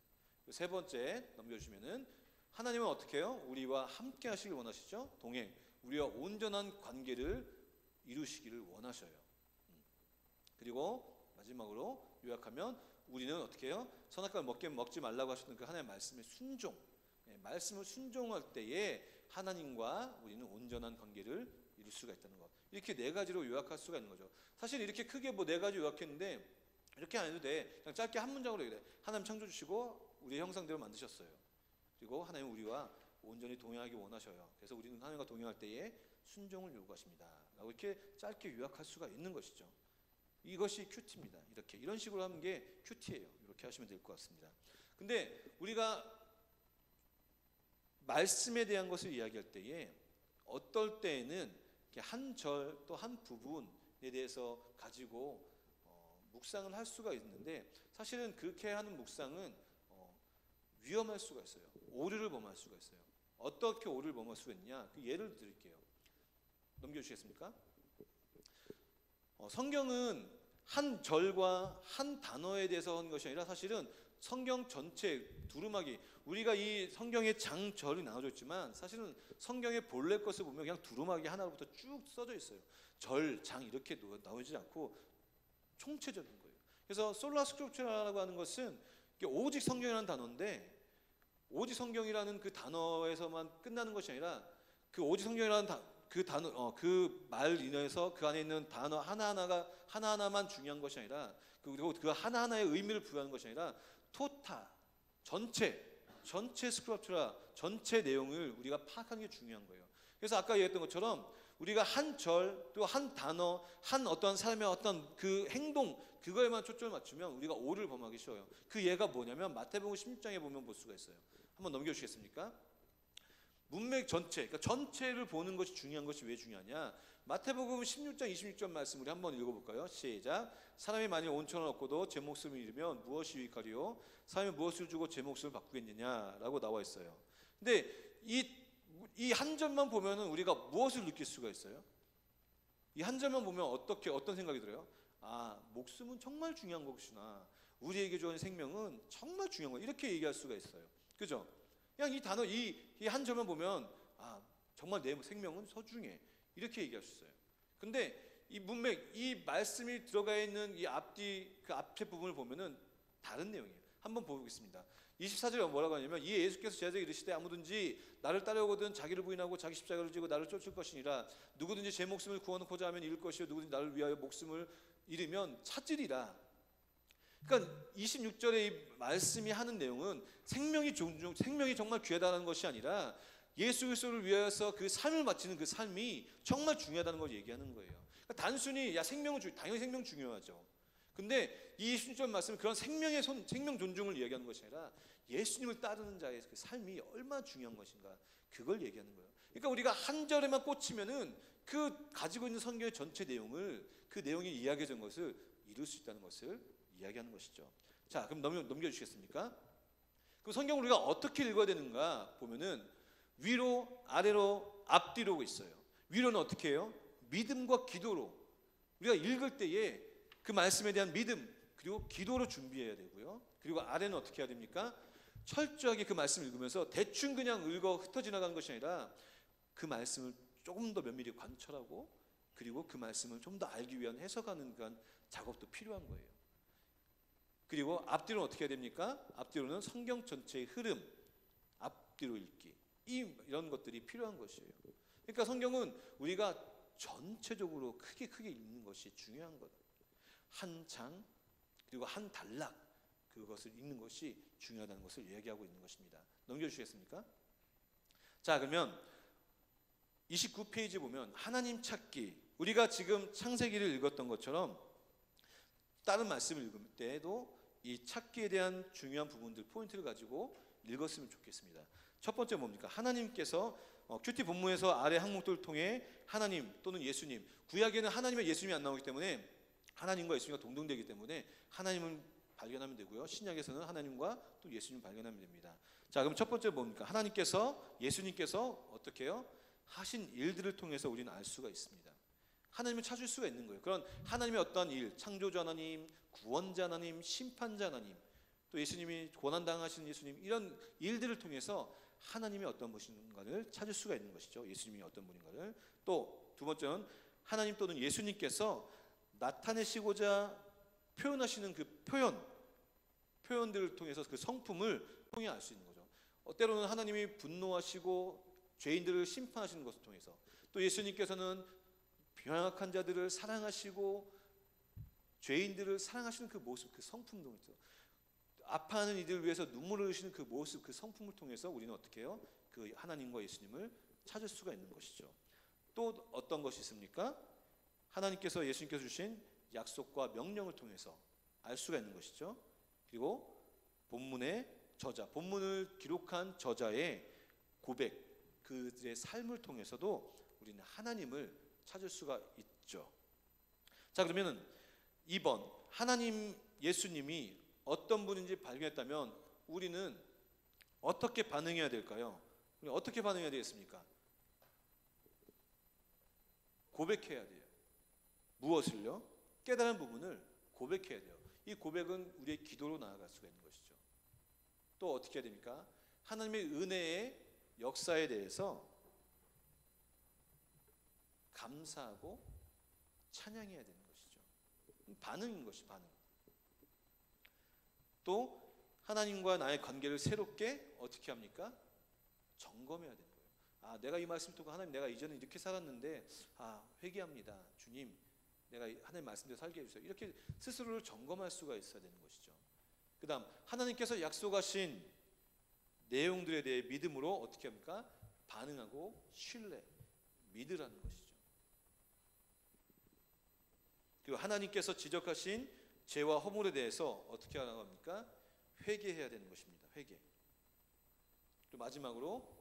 세 번째 넘겨주시면은 하나님은 어떻게 해요? 우리와 함께 하시길 원하시죠. 동행, 우리와 온전한 관계를 이루시기를 원하셔요. 그리고 마지막으로 요약하면 우리는 어떻게 해요? 선악과를 먹지 말라고 하셨던 그 하나님의 말씀에 순종, 말씀을 순종할 때에 하나님과 우리는 온전한 관계를 이룰 수가 있다는 것. 이렇게 네 가지로 요약할 수가 있는 거죠. 사실 이렇게 크게 뭐 네 가지 요약했는데 이렇게 안 해도 돼. 그냥 짧게 한 문장으로 얘기해. 하나님 창조 주시고 우리의 형상대로 만드셨어요. 그리고 하나님은 우리와 온전히 동행하기 원하셔요. 그래서 우리는 하나님과 동행할 때에 순종을 요구하십니다. 라고 이렇게 짧게 요약할 수가 있는 것이죠. 이것이 큐티입니다. 이렇게 이런 식으로 하는 게 큐티예요. 이렇게 하시면 될 것 같습니다. 근데 우리가 말씀에 대한 것을 이야기할 때에 어떨 때에는 한 절 또 한 부분에 대해서 가지고 묵상을 할 수가 있는데 사실은 그렇게 하는 묵상은 위험할 수가 있어요. 오류를 범할 수가 있어요. 어떻게 오류를 범할 수가 있냐? 그 예를 드릴게요. 넘겨주시겠습니까? 성경은 한 절과 한 단어에 대해서 한 것이 아니라 사실은 성경 전체 두루마기, 우리가 이 성경의 장절이 나눠져 있지만 사실은 성경의 본래 것을 보면 그냥 두루마기 하나로부터 쭉 써져 있어요. 절, 장 이렇게 나오지 않고 총체적인 거예요. 그래서 솔라 스크립처라고 하는 것은 오직 성경이라는 단어인데 오직 성경이라는 그 단어에서만 끝나는 것이 아니라 그 오직 성경이라는 그 단어, 그 말 인해서 그 안에 있는 단어 하나하나만 중요한 것이 아니라 그리고 그 하나하나의 의미를 부여하는 것이 아니라 토탈, 전체 스크립처라 전체 내용을 우리가 파악하는 게 중요한 거예요. 그래서 아까 얘기했던 것처럼 우리가 한 절, 또 한 단어, 한 어떤 사람의 어떤 그 행동 그거에만 초점을 맞추면 우리가 오류를 범하기 쉬워요. 그 예가 뭐냐면 마태복음 16장에 보면 볼 수가 있어요. 한번 넘겨주시겠습니까? 문맥 전체, 그러니까 전체를 보는 것이 중요한 것이 왜 중요하냐? 마태복음 16장 26절 말씀 우리 한번 읽어볼까요? 시작. 사람이 만일 온천을 얻고도 제 목숨을 잃으면 무엇이 유익하리요? 사람이 무엇을 주고 제 목숨을 바꾸겠느냐라고 나와 있어요. 근데 이 한 절만 보면은 우리가 무엇을 느낄 수가 있어요? 이 한 절만 보면 어떤 생각이 들어요? 아, 목숨은 정말 중요한 것이구나. 우리에게 주어진 생명은 정말 중요한 거. 이렇게 얘기할 수가 있어요. 그죠? 그냥 이 단어, 이 한 절만 보면 아, 정말 내 생명은 소중해. 이렇게 얘기할 수 있어요. 근데 이 문맥, 이 말씀이 들어가 있는 이 그 앞에 부분을 보면은 다른 내용이에요. 한번 보겠습니다. 24절에 뭐라고 하냐면 이 예수께서 제자들에게 이르시되 아무든지 나를 따르거든 자기를 부인하고 자기 십자가를 지고 나를 쫓을 것이니라. 누구든지 제 목숨을 구원하고자 하면 잃을 것이요 누구든지 나를 위하여 목숨을 잃으면 찾으리라. 그러니까 26절의 이 말씀이 하는 내용은 생명이 정말 귀하다는 것이 아니라 예수 그리스도를 위하여서 그 삶을 바치는 그 삶이 정말 중요하다는 걸 얘기하는 거예요. 그러니까 단순히 당연히 생명 중요하죠. 근데 이 26절 말씀은 그런 생명 존중을 얘기하는 것이 아니라 예수님을 따르는 자의 그 삶이 얼마나 중요한 것인가 그걸 얘기하는 거예요. 그러니까 우리가 한 절에만 꽂히면은 그 가지고 있는 성경의 전체 내용을 그 내용이 이야기하는 것을 이룰 수 있다는 것을 이야기하는 것이죠. 자, 그럼 넘겨주시겠습니까? 그럼 성경을 우리가 어떻게 읽어야 되는가 보면은 위로, 아래로, 앞뒤로 있어요. 위로는 어떻게 해요? 믿음과 기도로 우리가 읽을 때에 그 말씀에 대한 믿음 그리고 기도로 준비해야 되고요. 그리고 아래는 어떻게 해야 됩니까? 철저하게 그 말씀을 읽으면서 대충 그냥 읽어 흩어 지나가는 것이 아니라 그 말씀을 조금 더 면밀히 관철하고 그리고 그 말씀을 좀 더 알기 위한 해석하는 그런 작업도 필요한 거예요. 그리고 앞뒤로는 어떻게 해야 됩니까? 앞뒤로는 성경 전체의 흐름, 앞뒤로 읽기 이런 것들이 필요한 것이에요. 그러니까 성경은 우리가 전체적으로 크게 읽는 것이 중요한 거다. 한 장 그리고 한 단락 그것을 읽는 것이 중요하다는 것을 얘기하고 있는 것입니다. 넘겨주시겠습니까? 자, 그러면 29페이지 보면 하나님 찾기 우리가 지금 창세기를 읽었던 것처럼 다른 말씀을 읽을 때에도 이 찾기에 대한 중요한 부분들 포인트를 가지고 읽었으면 좋겠습니다. 첫 번째 뭡니까? 하나님께서 큐티 본문에서 아래 항목들을 통해 하나님 또는 예수님 구약에는 하나님의 예수님이 안 나오기 때문에 하나님과 예수님과 동등되기 때문에 하나님을 발견하면 되고요. 신약에서는 하나님과 또 예수님을 발견하면 됩니다. 자, 그럼 첫 번째 뭡니까? 하나님께서, 예수님께서 어떻게 해요? 하신 일들을 통해서 우리는 알 수가 있습니다. 하나님을 찾을 수가 있는 거예요. 그런 하나님의 어떤 일, 창조자 하나님, 구원자 하나님, 심판자 하나님, 또 예수님이 고난당하신 예수님, 이런 일들을 통해서 하나님이 어떤 분인가를 찾을 수가 있는 것이죠. 예수님이 어떤 분인가를. 또 두 번째는 하나님 또는 예수님께서 나타내시고자 표현하시는 그 표현들을 통해서 그 성품을 통해 알 수 있는 거죠. 때로는 하나님이 분노하시고 죄인들을 심판하시는 것을 통해서, 또 예수님께서는 병약한 자들을 사랑하시고 죄인들을 사랑하시는 그 모습, 그 성품 통해서, 아파하는 이들을 위해서 눈물을 흘리시는 그 모습, 그 성품을 통해서 우리는 어떻게 해요? 그 하나님과 예수님을 찾을 수가 있는 것이죠. 또 어떤 것이 있습니까? 하나님께서, 예수님께서 주신 약속과 명령을 통해서 알 수가 있는 것이죠. 그리고 본문의 저자, 본문을 기록한 저자의 고백, 그의 삶을 통해서도 우리는 하나님을 찾을 수가 있죠. 자, 그러면 2번, 하나님, 예수님이 어떤 분인지 발견했다면 우리는 어떻게 반응해야 될까요? 우리 어떻게 반응해야 되겠습니까? 고백해야 돼요. 무엇을요? 깨달은 부분을 고백해야 돼요. 이 고백은 우리의 기도로 나아갈 수가 있는 것이죠. 또 어떻게 해야 됩니까? 하나님의 은혜의 역사에 대해서 감사하고 찬양해야 되는 것이죠. 반응인 것이 반응. 또 하나님과 나의 관계를 새롭게 어떻게 합니까? 점검해야 되는 거예요. 아, 내가 이 말씀 듣고 하나님, 내가 이전에 이렇게 살았는데 회개합니다. 주님, 내가 하나님 말씀대로 살게 해주세요. 이렇게 스스로를 점검할 수가 있어야 되는 것이죠. 그 다음, 하나님께서 약속하신 내용들에 대해 믿음으로 어떻게 합니까? 반응하고 신뢰, 믿으라는 것이죠. 그리고 하나님께서 지적하신 죄와 허물에 대해서 어떻게 하라고 합니까? 회개해야 되는 것입니다. 회개. 또 마지막으로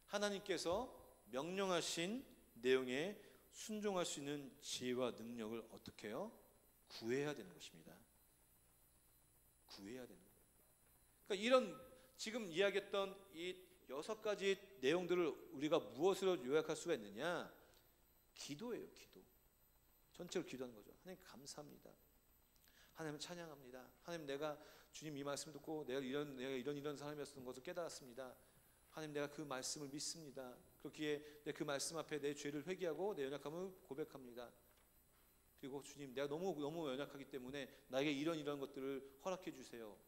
하나님께서 명령하신 내용에 순종할 수 있는 지혜와 능력을 어떻게 해요? 구해야 되는 것입니다. 구해야 되는 거예요. 그러니까 이런 지금 이야기했던 이 6가지 내용들을 우리가 무엇으로 요약할 수가 있느냐? 기도예요, 기도. 전체로 기도하는 거죠. 하나님 감사합니다. 하나님 찬양합니다. 하나님, 내가 주님 이 말씀 듣고 내가 이런 사람이었던 것을 깨달았습니다. 하나님, 내가 그 말씀을 믿습니다. 그렇기에 그 말씀 앞에 내 죄를 회개하고 내 연약함을 고백합니다. 그리고 주님, 내가 너무 연약하기 때문에 나에게 이런 것들을 허락해 주세요.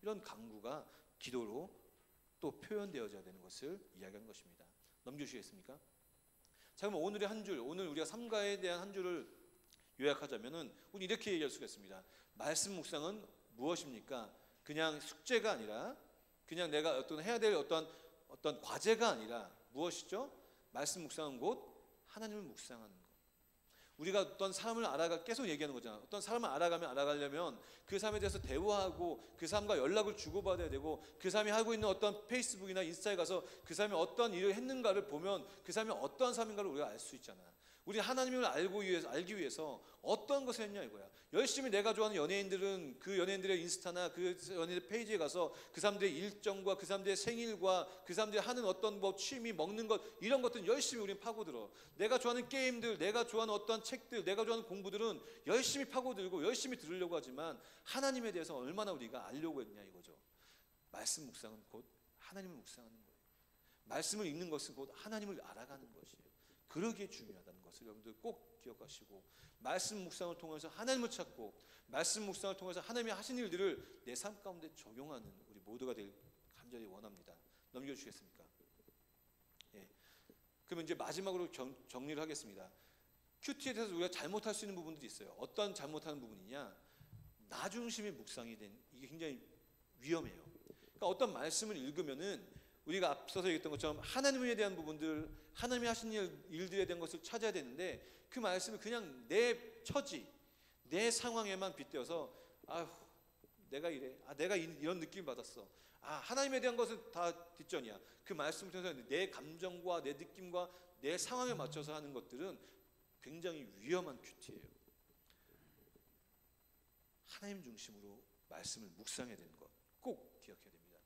이런 간구가 기도로 또 표현되어져야 되는 것을 이야기하는 것입니다. 넘겨주시겠습니까? 자, 그럼 오늘의 한 줄, 오늘 우리가 삼가에 대한 한 줄을 요약하자면은 우리 이렇게 얘기할 수가 있습니다. 말씀 묵상은 무엇입니까? 그냥 숙제가 아니라, 그냥 내가 해야 될 어떤 과제가 아니라 무엇이죠? 말씀 묵상은 곧 하나님을 묵상하는 것. 우리가 어떤 사람을 계속 얘기하는 거잖아. 어떤 사람을 알아가려면 그 사람에 대해서 대화하고 그 사람과 연락을 주고받아야 되고, 그 사람이 하고 있는 어떤 페이스북이나 인스타에 가서 그 사람이 어떤 일을 했는가를 보면 그 사람이 어떠한 사람인가를 우리가 알 수 있잖아. 우리 하나님을 알기 위해서 어떤 것을 했냐 이거야. 열심히 내가 좋아하는 연예인들은 그 연예인들의 인스타나 그 연예인들 페이지에 가서 그 사람들의 일정과 그 사람들의 생일과 그 사람들이 하는 어떤 취미, 먹는 것, 이런 것들은 열심히 우리는 파고들어. 내가 좋아하는 게임들, 내가 좋아하는 어떤 책들, 내가 좋아하는 공부들은 열심히 파고들고 열심히 들으려고 하지만 하나님에 대해서 얼마나 우리가 알려고 했냐 이거죠. 말씀 묵상은 곧 하나님을 묵상하는 거예요. 말씀을 읽는 것은 곧 하나님을 알아가는 것이에요. 그러기에 중요하다는 것을 여러분들 꼭 기억하시고, 말씀 묵상을 통해서 하나님을 찾고, 말씀 묵상을 통해서 하나님이 하신 일들을 내 삶 가운데 적용하는 우리 모두가 될 간절히 원합니다. 넘겨주시겠습니까? 예. 그러면 이제 마지막으로 정리를 하겠습니다. 큐티에 대해서 우리가 잘못할 수 있는 부분들이 있어요. 어떤 잘못하는 부분이냐? 나 중심의 묵상이 된, 이게 굉장히 위험해요. 그러니까 어떤 말씀을 읽으면은 우리가 앞서서 얘기했던 것처럼 하나님에 대한 부분들, 하나님이 하신 일들에 대한 것을 찾아야 되는데, 그 말씀을 그냥 내 처지, 내 상황에만 빗대어서 내가 이래, 내가 이런 느낌 받았어, 하나님에 대한 것은 다 뒷전이야. 그 말씀을 통해서 내 감정과 내 느낌과 내 상황에 맞춰서 하는 것들은 굉장히 위험한 큐티예요. 하나님 중심으로 말씀을 묵상해야 되는 것 꼭 기억해야 됩니다.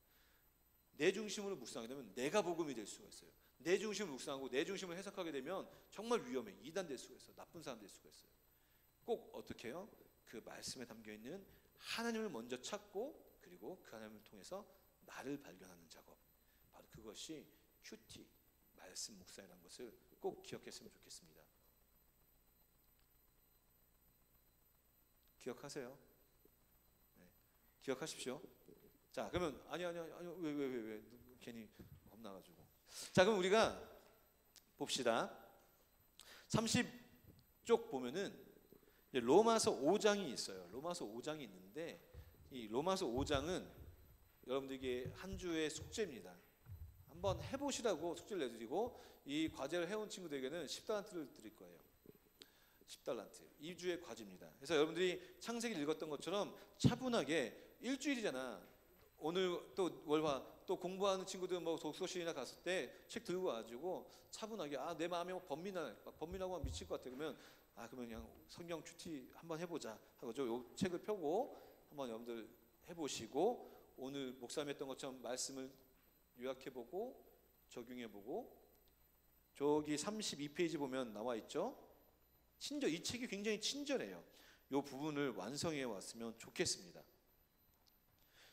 내 중심으로 묵상하게 되면 내가 복음이 될 수가 있어요. 내 중심을 묵상하고 내 중심을 해석하게 되면 정말 위험해. 이단 될 수가 있어요. 나쁜 사람 될 수가 있어요. 꼭 어떻게 해요? 그 말씀에 담겨있는 하나님을 먼저 찾고 그리고 그 하나님을 통해서 나를 발견하는 작업, 바로 그것이 큐티 말씀 묵상이라는 것을 꼭 기억했으면 좋겠습니다. 기억하세요? 네. 기억하십시오. 자, 그러면 아니 왜 괜히 겁나가지고. 자, 그럼 우리가 봅시다. 30쪽 보면은 로마서 5장이 있어요. 로마서 5장이 있는데 이 로마서 5장은 여러분들에게 한 주의 숙제입니다. 한번 해보시라고 숙제를 내드리고 이 과제를 해온 친구들에게는 10달란트를 드릴 거예요. 10달란트 2주의 과제입니다. 그래서 여러분들이 창세기를 읽었던 것처럼 차분하게 일주일이잖아. 오늘 또 월화 또 공부하는 친구들 뭐 독서실이나 갔을 때 책 들고 와가지고 차분하게 내 마음이 번민하고 막 미칠 것 같아. 그러면 그냥 성경 큐티 한번 해보자 하고 요 책을 펴고 한번 여러분들 해보시고 오늘 목사님 했던 것처럼 말씀을 요약해보고 적용해보고 저기 32페이지 보면 나와 있죠. 이 책이 굉장히 친절해요. 이 부분을 완성해 왔으면 좋겠습니다.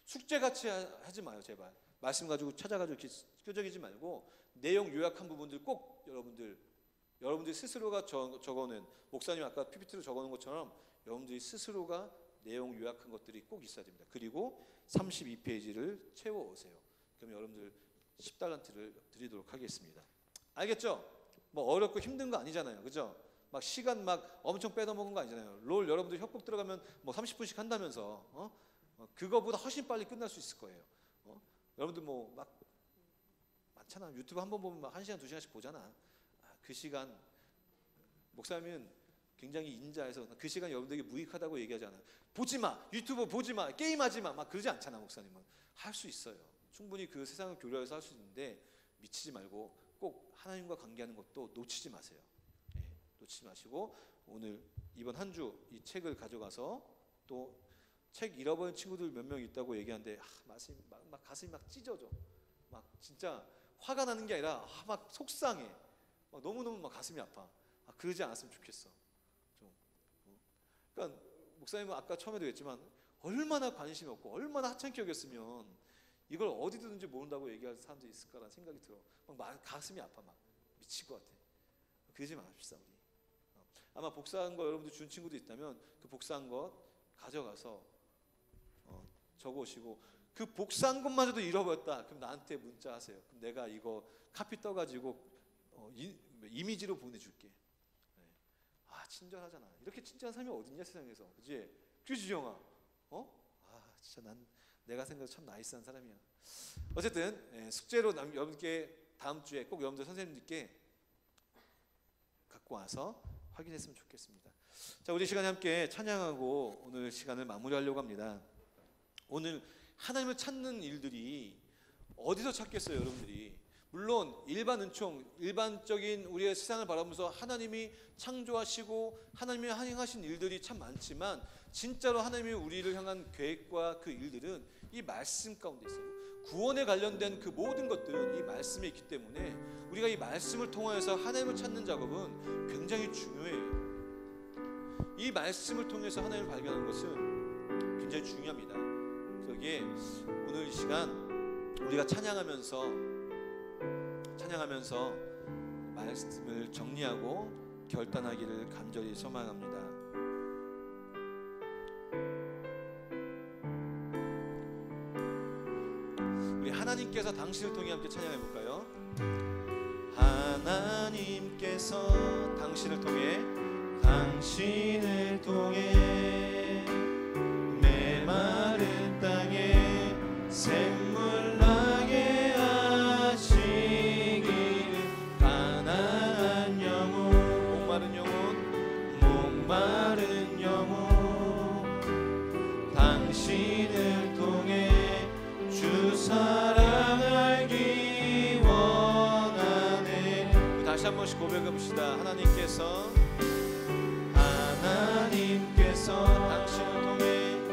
숙제같이 하지 마요, 제발. 말씀 가지고 찾아가지고 끄적이지 말고 내용 요약한 부분들 꼭 여러분들 스스로가 적어낸, 목사님 아까 PPT로 적어놓은 것처럼 여러분들이 스스로가 내용 요약한 것들이 꼭 있어야 됩니다. 그리고 32페이지를 채워오세요. 그럼 여러분들 10달란트를 드리도록 하겠습니다. 알겠죠? 뭐 어렵고 힘든 거 아니잖아요. 그죠? 막 시간 막 엄청 빼다먹은 거 아니잖아요. 롤 여러분들 협곡 들어가면 뭐 30분씩 한다면서 그거보다 훨씬 빨리 끝날 수 있을 거예요. 여러분들 뭐 막 많잖아. 유튜브 한 번 보면 막 1시간 2시간씩 보잖아. 그 시간 목사님은 굉장히 인자해서 그 시간 여러분들에게 무익하다고 얘기하잖아요. 보지마, 유튜브 보지마, 게임하지마 막 그러지 않잖아. 목사님은 할 수 있어요. 충분히 그 세상을 교류해서 할 수 있는데 미치지 말고 꼭 하나님과 관계하는 것도 놓치지 마세요. 놓치지 마시고 오늘 이번 한 주 이 책을 가져가서 또 책 잃어버린 친구들 몇 명 있다고 얘기하는데 막 가슴이 막 찢어져. 막 진짜 화가 나는 게 아니라 막 속상해. 막 너무너무 막 가슴이 아파. 그러지 않았으면 좋겠어. 그러니까 목사님은 아까 처음에도 얘기했지만 얼마나 관심이 없고 얼마나 하찮게 여겼으면 이걸 어디 두든지 모른다고 얘기할 사람들이 있을까라는 생각이 들어. 막 가슴이 아파. 막 미칠 것 같아. 그러지 마십시다 우리. 아마 복사한 거 여러분들 준 친구도 있다면 그 복사한 것 가져가서 적어오시고 그 복사한 것마저도 잃어버렸다. 그럼 나한테 문자 하세요. 그럼 내가 이거 카피 떠가지고 이미지로 보내줄게. 네. 친절하잖아. 이렇게 친절한 사람이 어딨냐 세상에서. 그치? 그치 지영아? 진짜 내가 생각해도 참 나이스한 사람이야. 어쨌든 숙제로 여러분께 다음 주에 꼭 여러분들 선생님들께 갖고 와서 확인했으면 좋겠습니다. 자, 우리 시간에 함께 찬양하고 오늘 시간을 마무리하려고 합니다. 오늘 하나님을 찾는 일들이 어디서 찾겠어요, 여러분들이? 물론 일반 은총, 일반적인 우리의 세상을 바라보면서 하나님이 창조하시고 하나님이 행하신 일들이 참 많지만 진짜로 하나님이 우리를 향한 계획과 그 일들은 이 말씀 가운데 있어요. 구원에 관련된 그 모든 것들은 이 말씀에 있기 때문에 우리가 이 말씀을 통해서 하나님을 찾는 작업은 굉장히 중요해요. 이 말씀을 통해서 하나님을 발견하는 것은 굉장히 중요합니다. 그러기에 오늘 이 시간 우리가 찬양하면서 말씀을 정리하고 결단하기를 간절히 소망합니다. 우리 하나님께서 당신을 통해 함께 찬양해 볼까요? 하나님께서 당신을 통해 메마른 땅에 샘물 나게 하시기를 가난한 영혼 목마른 영혼 당신을 통해 주 사랑 알기 원하네. 다시 한 번씩 고백해 봅시다. 하나님께서 당신을 통해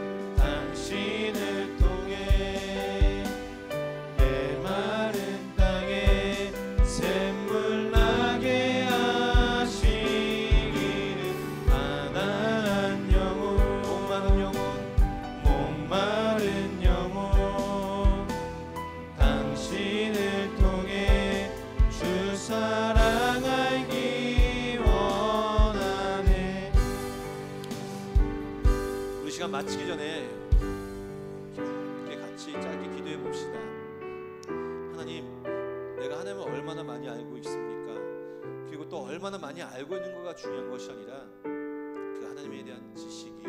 같이 짧게 기도해 봅시다. 하나님, 내가 하나님을 얼마나 많이 알고 있습니까? 그리고 또 얼마나 많이 알고 있는 거가 중요한 것이 아니라 그 하나님에 대한 지식이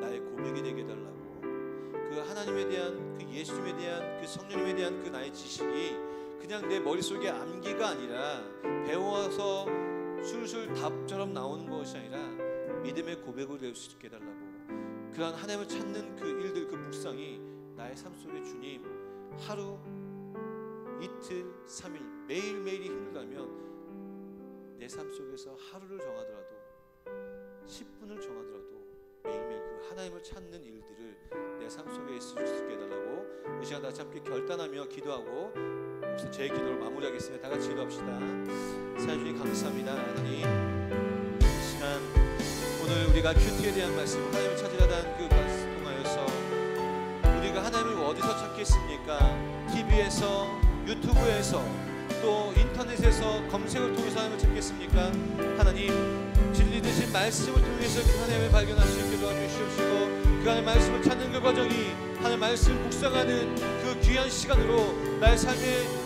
나의 고백이 되게 해달라고, 그 하나님에 대한, 그 예수님에 대한, 그 성령님에 대한 그 나의 지식이 그냥 내 머릿속에 암기가 아니라 배워서 술술 답처럼 나오는 것이 아니라 믿음의 고백으로 될 수 있게 해달라고. 그러한 하나님을 찾는 그 일들, 그 묵상이 나의 삶 속에 주님, 하루, 이틀, 3일 매일매일이 힘들다면 내 삶 속에서 하루를 정하더라도 10분을 정하더라도 매일매일 그 하나님을 찾는 일들을 내 삶 속에 있을 수 있게 해달라고 이 시간 다시 함께 결단하며 기도하고 제 기도를 마무리하겠습니다. 다 같이 기도합시다. 사주님 감사합니다. 하나님, 이 시간 오늘 우리가 큐티에 대한 말씀, 하나님을 찾으려는 그 말씀 통하여서 우리가 하나님을 어디서 찾겠습니까? TV에서, 유튜브에서, 또 인터넷에서 검색을 통해서 하나님을 찾겠습니까? 하나님, 진리 되신 말씀을 통해서 그 하나님을 발견할 수 있게 도와주시옵시고, 그 하나님의 말씀을 찾는 그 과정이 하나님의 말씀을 묵상하는 그 귀한 시간으로 나의 삶의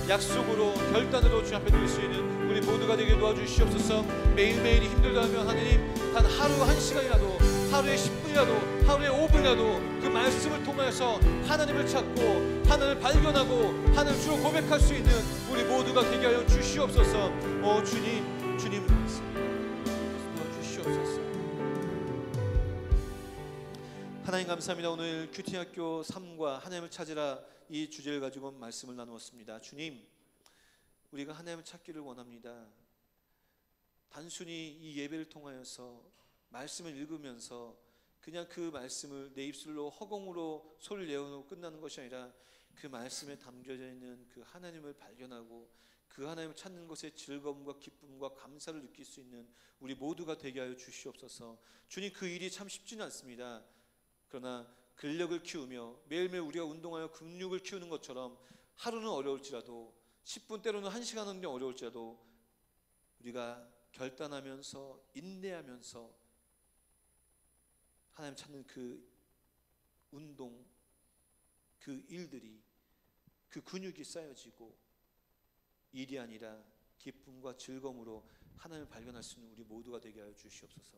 약속으로, 결단으로 주 앞에 드릴 수 있는 우리 모두가 되게 도와주시옵소서. 매일매일이 힘들다면 하나님, 단 하루 1시간이라도, 하루에 10분이라도, 하루에 5분이라도 그 말씀을 통해서 하나님을 찾고 하나님을 발견하고 하나님을 주로 고백할 수 있는 우리 모두가 되게 하여 주시옵소서. 주님 도와주시옵소서. 하나님 감사합니다. 오늘 큐티학교 3과 하나님을 찾으라 이 주제를 가지고 말씀을 나누었습니다. 주님, 우리가 하나님을 찾기를 원합니다. 단순히 이 예배를 통하여서 말씀을 읽으면서 그냥 그 말씀을 내 입술로 허공으로 소리를 내어놓고 끝나는 것이 아니라 그 말씀에 담겨져 있는 그 하나님을 발견하고 그 하나님을 찾는 것의 즐거움과 기쁨과 감사를 느낄 수 있는 우리 모두가 되게 하여 주시옵소서. 주님, 그 일이 참 쉽지는 않습니다. 그러나 근력을 키우며 매일매일 우리가 운동하여 근육을 키우는 것처럼 하루는 어려울지라도 10분 때로는 1시간은 어려울지라도 우리가 결단하면서 인내하면서 하나님 찾는 그 운동, 그 일들이, 그 근육이 쌓여지고 일이 아니라 기쁨과 즐거움으로 하나님을 발견할 수 있는 우리 모두가 되게 하여 주시옵소서.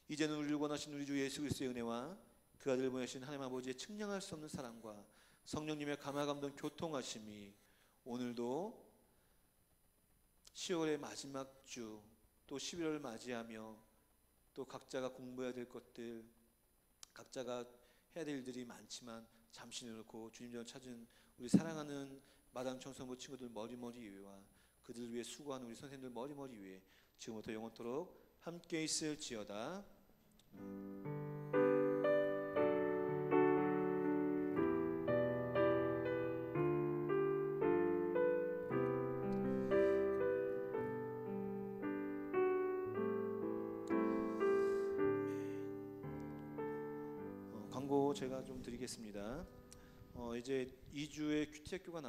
이제는 우리를 원하신 우리 주 예수 그리스도의 은혜와 그 아들 보내신 하나님 아버지의 측량할 수 없는 사랑과 성령님의 감화감동 교통하심이 오늘도 10월의 마지막 주, 또 11월을 맞이하며 또 각자가 공부해야 될 것들, 각자가 해야 될 일들이 많지만 잠시 내놓고 주님을 찾은 우리 사랑하는 마당 청소년부 친구들 머리머리 위에와 그들을 위해 수고하는 우리 선생님들 머리머리 위에 지금부터 영원토록 함께 있을지어다. 광고 제가 좀 드리겠습니다. 이제 2주의 큐티학교가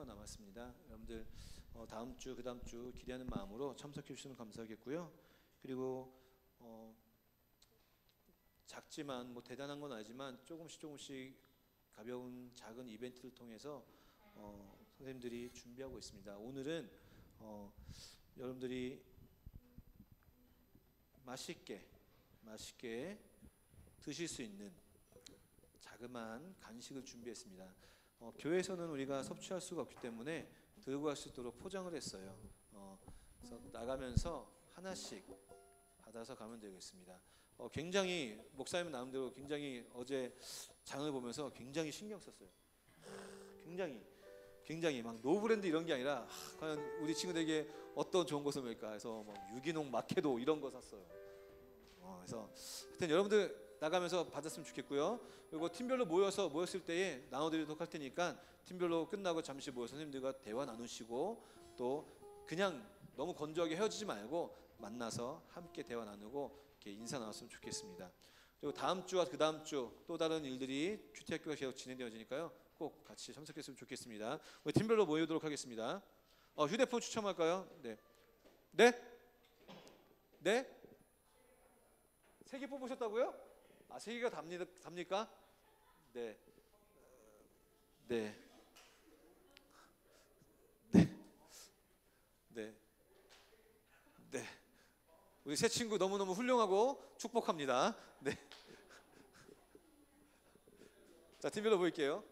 남았습니다. 여러분들 다음 주, 그 다음 주 기대하는 마음으로 참석해 주시면 감사하겠고요. 그리고 작지만 뭐 대단한 건 아니지만 조금씩 가벼운 작은 이벤트를 통해서 선생님들이 준비하고 있습니다. 오늘은 여러분들이 맛있게 드실 수 있는 자그마한 간식을 준비했습니다. 교회에서는 우리가 섭취할 수가 없기 때문에 들고 갈 수 있도록 포장을 했어요. 그래서 나가면서 하나씩 받아서 가면 되겠습니다. 굉장히 목사님 나름대로 굉장히 어제 장을 보면서 굉장히 신경 썼어요. 굉장히 막 노브랜드 이런 게 아니라 과연 우리 친구들에게 어떤 좋은 것을 먹을까 해서 막 유기농 마케도 이런 거 샀어요. 그래서 하여튼 여러분들 나가면서 받았으면 좋겠고요. 그리고 팀별로 모였을 때에 나눠드리도록 할 테니까 팀별로 끝나고 잠시 모여 선생님들과 대화 나누시고 또 그냥 너무 건조하게 헤어지지 말고 만나서 함께 대화 나누고 이렇게 인사 나눴으면 좋겠습니다. 그리고 다음 주와 그 다음 주 또 다른 일들이 큐티학교가 계속 진행되어지니까요. 꼭 같이 참석했으면 좋겠습니다. 우리 팀별로 모이도록 하겠습니다. 휴대폰 추첨할까요? 네. 3개 뽑으셨다고요? 3개가 답니까? 네. 네. 네. 네. 네. 우리 새 친구 너무너무 훌륭하고 축복합니다. 네. 자, 팀별로 보일게요.